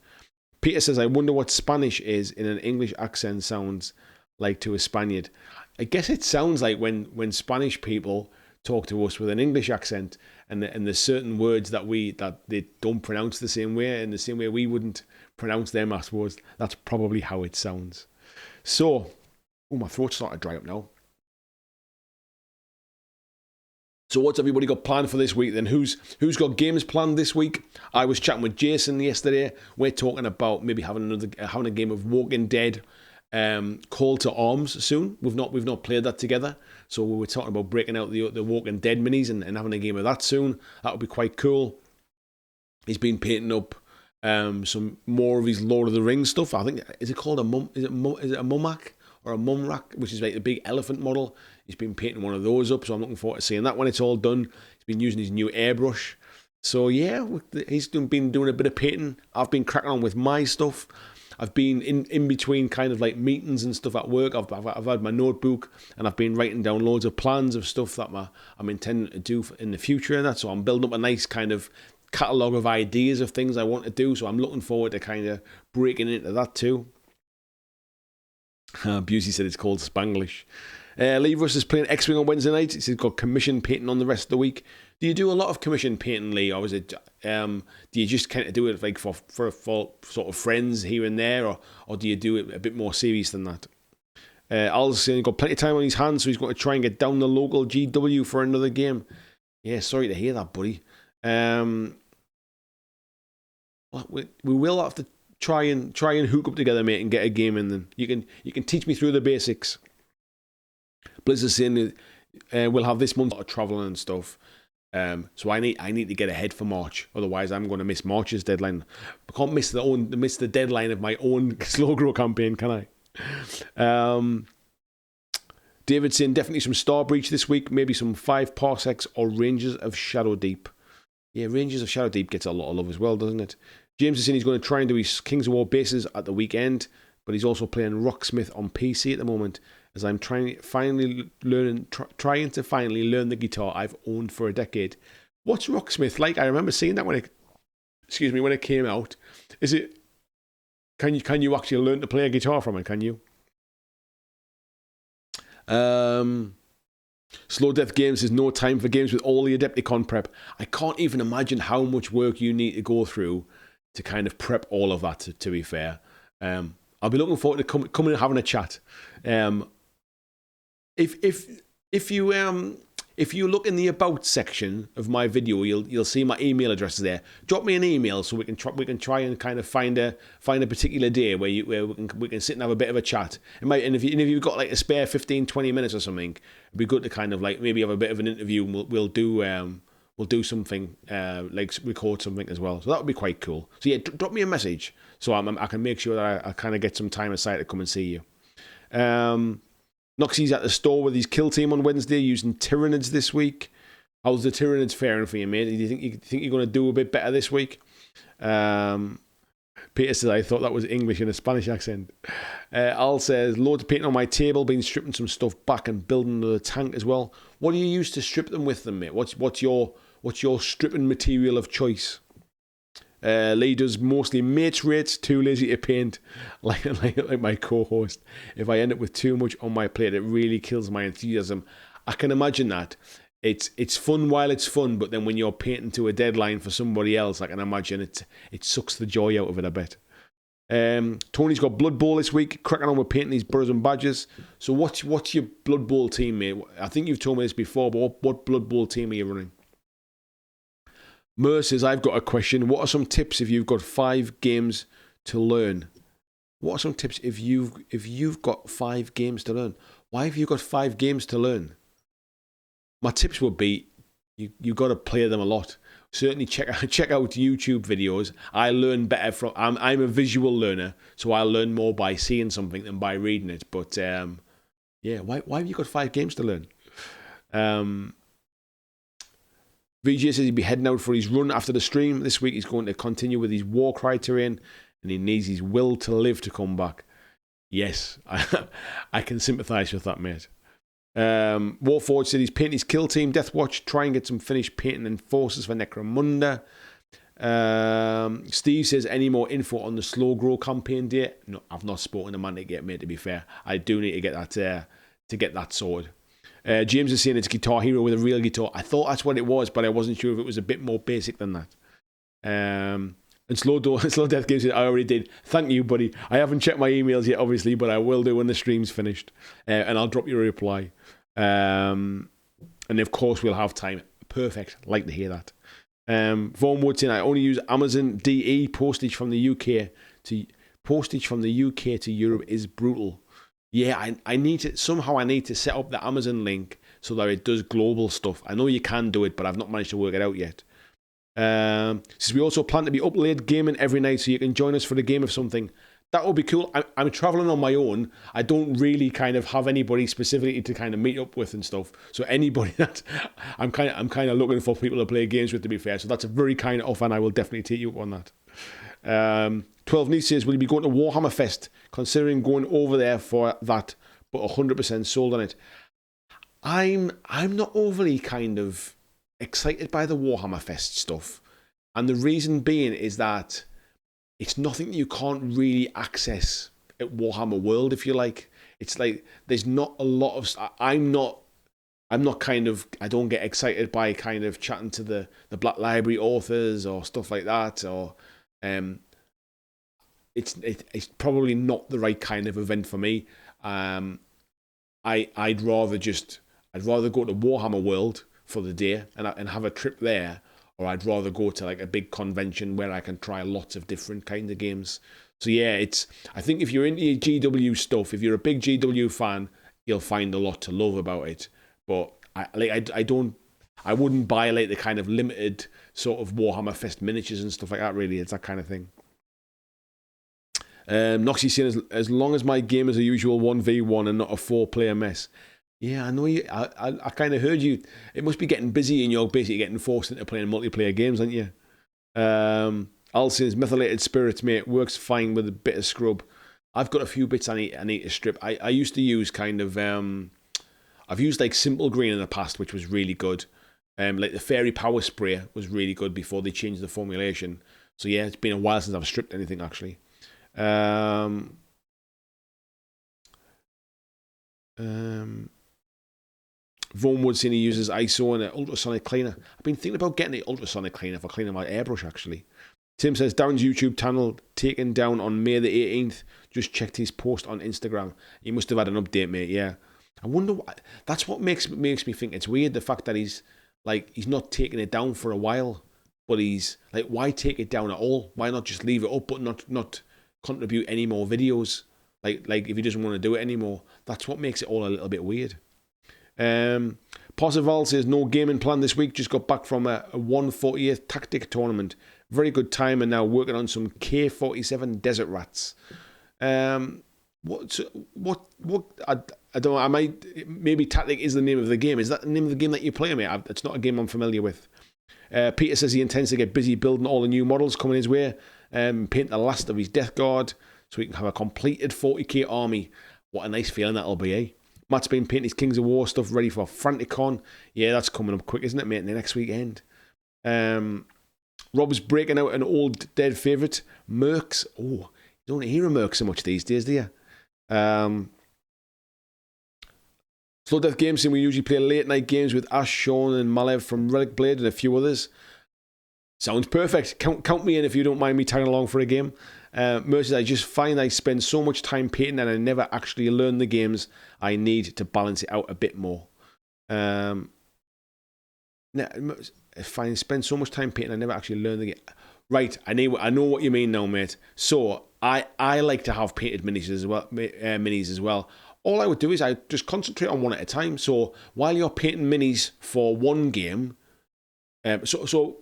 Peter says, I wonder what Spanish is in an English accent sounds like to a Spaniard. I guess it sounds like when Spanish people talk to us with an English accent, and there's certain words that they don't pronounce the same way, and the same way we wouldn't pronounce them, I suppose. That's probably how it sounds. So, my throat's starting to dry up now. So what's everybody got planned for this week then? Who's got games planned this week? I was chatting with Jason yesterday. We're talking about maybe having a game of Walking Dead Call to Arms soon. We've not played that together. So we were talking about breaking out the Walking Dead minis and having a game of that soon. That would be quite cool. He's been painting up some more of his Lord of the Rings stuff. I think, is it called is it a Mumak or a Mumrak, which is like the big elephant model. He's been painting one of those up, so I'm looking forward to seeing that when it's all done. He's been using his new airbrush. So yeah, he's been doing a bit of painting. I've been cracking on with my stuff. I've been in between kind of like meetings and stuff at work. I've had my notebook and I've been writing down loads of plans of stuff that I'm intending to do in the future and that. So I'm building up a nice kind of catalogue of ideas of things I want to do. So I'm looking forward to kind of breaking into that too. Busey said it's called Spanglish. Lee Russ is playing X-Wing on Wednesday night. He's got commission painting on the rest of the week. Do you do a lot of commission painting, Lee, or is it? Do you just kind of do it like for sort of friends here and there, or do you do it a bit more serious than that? Al's saying he's got plenty of time on his hands, so he's going to try and get down the local GW for another game. Yeah, sorry to hear that, buddy. We will have to try and hook up together, mate, and get a game in. Then you can teach me through the basics. Blizzard's saying we'll have this month of traveling and stuff. So I need to get ahead for March, otherwise I'm going to miss March's deadline. I can't miss the deadline of my own slow grow campaign, can I? David saying definitely some Star Breach this week, maybe some 5 Parsecs or Rangers of Shadow Deep. Yeah, Rangers of Shadow Deep gets a lot of love as well, doesn't it? James is saying he's going to try and do his Kings of War bases at the weekend, but he's also playing Rocksmith on PC at the moment, as I'm trying to finally learn the guitar I've owned for a decade. What's Rocksmith like? I remember seeing that when it came out. Is it? Can you actually learn to play a guitar from it? Can you? Slow Death Games says no time for games with all the Adepticon prep. I can't even imagine how much work you need to go through to kind of prep all of that, to be fair. I'll be looking forward to coming and having a chat. If you look in the about section of my video, you'll see my email address is there. Drop me an email so we can try and kind of find a particular day where we can sit and have a bit of a chat. And if you've got like a spare 15-20 minutes or something, it'd be good to kind of like maybe have a bit of an interview, and we'll do something like record something as well. So that would be quite cool. So yeah, drop me a message so I can make sure that I kind of get some time aside to come and see you. Noxie's at the store with his kill team on Wednesday using Tyranids this week. How's the Tyranids faring for you, mate? Do you think you're going to do a bit better this week? Peter says, I thought that was English in a Spanish accent. Al says, loads of painting on my table, been stripping some stuff back and building another tank as well. What do you use to strip them with them, mate? What's your stripping material of choice? Lee does mostly mates rates, too lazy to paint, like my co-host. If I end up with too much on my plate, it really kills my enthusiasm. I can imagine that. It's fun while it's fun, but then when you're painting to a deadline for somebody else, I can imagine it sucks the joy out of it a bit. Tony's got Blood Bowl this week, cracking on with painting these burrs and badges. So what's your Blood Bowl team, mate? I think you've told me this before, but what Blood Bowl team are you running? Mer says, I've got a question. What are some tips if you've got 5 games to learn? What are some tips if you've got 5 games to learn? Why have you got 5 games to learn? My tips would be you got to play them a lot. Certainly check out YouTube videos. I learn better from. I'm a visual learner, so I learn more by seeing something than by reading it. But yeah, why have you got 5 games to learn? VJ says he'll be heading out for his run after the stream. This week he's going to continue with his Warcry terrain, and he needs his will to live to come back. Yes, I can sympathise with that, mate. Warforged said he's painting his kill team, Deathwatch, try and get some finished painting and forces for Necromunda. Steve says, any more info on the slow grow campaign date? No, I've not spoken to Mantic yet, mate, to be fair. I do need to get that sorted. James is saying it's Guitar Hero with a real guitar. I thought that's what it was, but I wasn't sure if it was a bit more basic than that. And Slow Death Games said, I already did. Thank you, buddy. I haven't checked my emails yet, obviously, but I will do when the stream's finished. And I'll drop you a reply. And of course, we'll have time. Perfect. Like to hear that. Vaughan Wood saying, I only use Amazon DE. Postage from the UK to Europe is brutal. Yeah, I need to set up the Amazon link so that it does global stuff. I know you can do it, but I've not managed to work it out yet. Since we also plan to be up late gaming every night, so you can join us for the game of something. That would be cool. I'm traveling on my own. I don't really kind of have anybody specifically to kind of meet up with and stuff. So anybody that I'm kind of looking for people to play games with, to be fair. So that's a very kind of offer, and I will definitely take you up on that. 12 Niece says, will you be going to Warhammer Fest? Considering going over there for that, but 100% sold on it. I'm not overly kind of excited by the Warhammer Fest stuff. And the reason being is that it's nothing you can't really access at Warhammer World, if you like. It's like there's not a lot of... I'm not kind of... I don't get excited by kind of chatting to the Black Library authors or stuff like that, or... It's probably not the right kind of event for me. I'd rather go to Warhammer World for the day and have a trip there, or I'd rather go to like a big convention where I can try lots of different kinds of games. So yeah, I think if you're into your GW stuff, if you're a big GW fan, you'll find a lot to love about it. But I wouldn't buy like the kind of limited sort of Warhammer Fest miniatures and stuff like that. Really, it's that kind of thing. Noxie saying, as long as my game is a usual 1v1 and not a 4-player mess. Yeah, I know you. I kind of heard you. It must be getting busy and you're basically getting forced into playing multiplayer games, aren't you? Al says, methylated spirits, mate, works fine with a bit of scrub. I've got a few bits I need to strip. I used to use kind of... I've used like Simple Green in the past, which was really good. Like the Fairy Power Spray was really good before they changed the formulation. So yeah, it's been a while since I've stripped anything, actually. Vormwood saying he uses ISO and an ultrasonic cleaner. I've been thinking about getting an ultrasonic cleaner for cleaning my airbrush, actually. Tim says, Darren's YouTube channel taken down on May the 18th. Just checked his post on Instagram. He must have had an update, mate, yeah. I wonder why. That's what makes me think it's weird, the fact that he's not taking it down for a while. But he's like, why take it down at all? Why not just leave it up but not contribute any more videos? Like if he doesn't want to do it anymore. That's what makes it all a little bit weird. Possival says, no gaming plan this week. Just got back from a 148th tactic tournament. Very good time, and now working on some K47 Desert Rats. I don't know. Maybe Tactic is the name of the game. Is that the name of the game that you play, mate? It's not a game I'm familiar with. Peter says he intends to get busy building all the new models coming his way, paint the last of his Death Guard so he can have a completed 40k army. What a nice feeling that'll be, eh? Matt's been painting his Kings of War stuff ready for Franticon. Yeah, that's coming up quick, isn't it, mate? The next weekend. Rob's breaking out an old dead favourite, Mercs. Oh, you don't hear of Mercs so much these days, do you? Slow Death Games saying we usually play late night games with Ash, Sean and Malev from Relic Blade and a few others. Sounds perfect. Count me in if you don't mind me tagging along for a game. Mercy, I just find I spend so much time painting and I never actually learn the games. I need to balance it out a bit more. If I spend so much time painting, I never actually learn the game. Right, I know what you mean now, mate. So I like to have painted minis as well. All I would do is I just concentrate on one at a time. So while you're painting minis for one game, so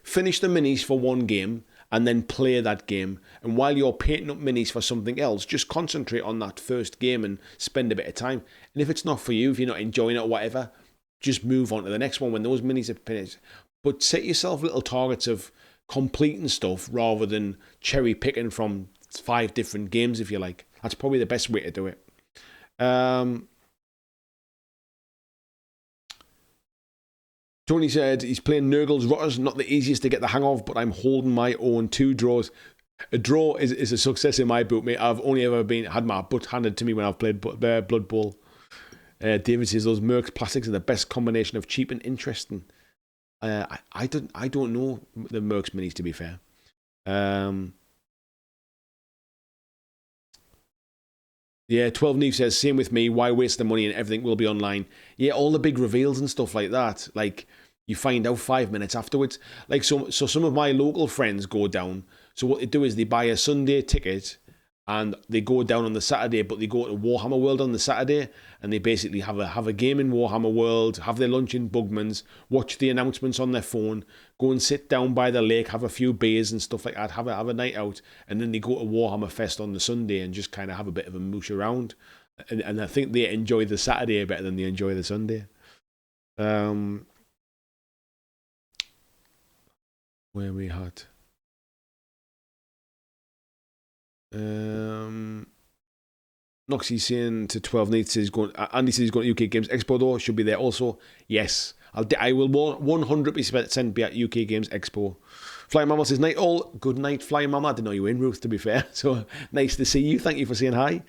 finish the minis for one game and then play that game. And while you're painting up minis for something else, just concentrate on that first game and spend a bit of time. And if it's not for you, if you're not enjoying it or whatever, just move on to the next one when those minis are finished. But set yourself little targets of completing stuff rather than cherry picking from 5 different games, if you like. That's probably the best way to do it. Tony said he's playing Nurgle's Rotters, not the easiest to get the hang of, but I'm holding my own 2 draws. A draw is a success in my book, mate. I've only ever had my butt handed to me when I've played Blood Bowl. David says those Mercs plastics are the best combination of cheap and interesting. I don't know the Mercs minis, to be fair. Yeah, 12 Neve says, same with me, why waste the money and everything will be online. Yeah, all the big reveals and stuff like that, like, you find out 5 minutes afterwards. Like, so some of my local friends go down, so what they do is they buy a Sunday ticket, and they go down on the Saturday, but they go to Warhammer World on the Saturday, and they basically have a game in Warhammer World, have their lunch in Bugman's, watch the announcements on their phone, go and sit down by the lake, have a few beers and stuff like that, have a night out, and then they go to Warhammer Fest on the Sunday and just kind of have a bit of a moosh around. And I think they enjoy the Saturday better than they enjoy the Sunday. Where we had... Noxie's saying to 12 Nate says Andy says he's going to UK Games Expo though, should be there also. Yes, I will 100% be at UK Games Expo. Flying Mama says night all. Good night, Flying Mama. I didn't know you were in, Ruth, to be fair. So nice to see you. Thank you for saying hi.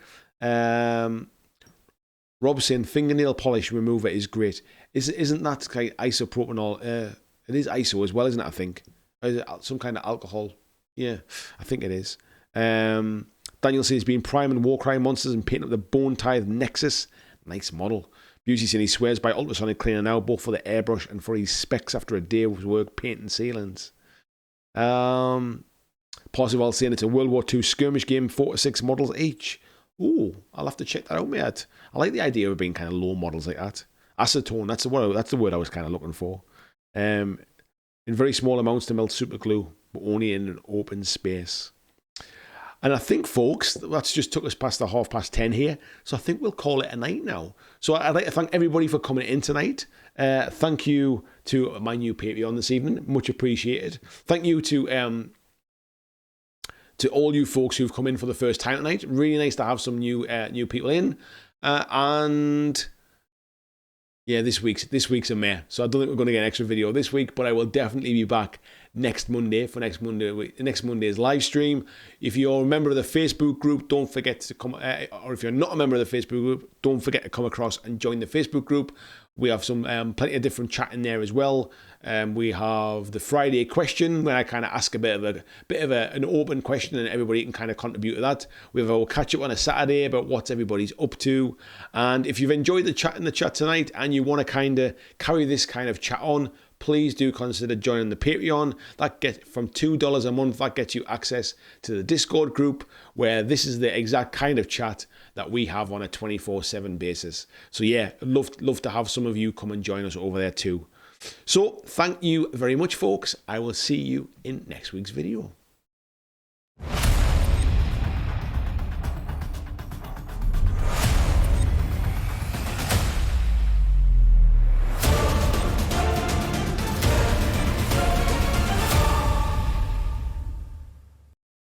Rob saying fingernail polish remover is great. Isn't that like isopropanol? It is ISO as well, isn't it? I think. Or is it some kind of alcohol? Yeah, I think it is. Daniel says he's been priming Warcry monsters and painting up the Bone Tithe Nexus. Nice model. Busey saying he swears by ultrasonic cleaner now, both for the airbrush and for his specs after a day of work painting ceilings. Possible saying it's a World War II skirmish game, 4 to 6 models each. Ooh, I'll have to check that out, mate. I like the idea of being kind of low models like that. Acetone, that's the word I was kind of looking for. In very small amounts to melt super glue, but only in an open space. And I think, folks, that's just took us past the 10:30 here. So I think we'll call it a night now. So I'd like to thank everybody for coming in tonight. Thank you to my new Patreon this evening. Much appreciated. Thank you to all you folks who've come in for the first time tonight. Really nice to have some new people in. And yeah, this week's a meh. So I don't think we're going to get an extra video this week, but I will definitely be back next Monday for next Monday's live stream. If you're a member of the Facebook group, don't forget to come, or if you're not a member of the Facebook group, don't forget to come across and join the Facebook group. We have some plenty of different chat in there as well. We have the Friday question where I kind of ask a bit of an open question and everybody can kind of contribute to that. We have our catch up on a Saturday about what everybody's up to. And if you've enjoyed the chat in the chat tonight and you want to kind of carry this kind of chat on, please do consider joining the Patreon. That gets from $2 a month. That gets you access to the Discord group where this is the exact kind of chat that we have on a 24/7 basis. So yeah, love to have some of you come and join us over there too. So thank you very much, folks. I will see you in next week's video.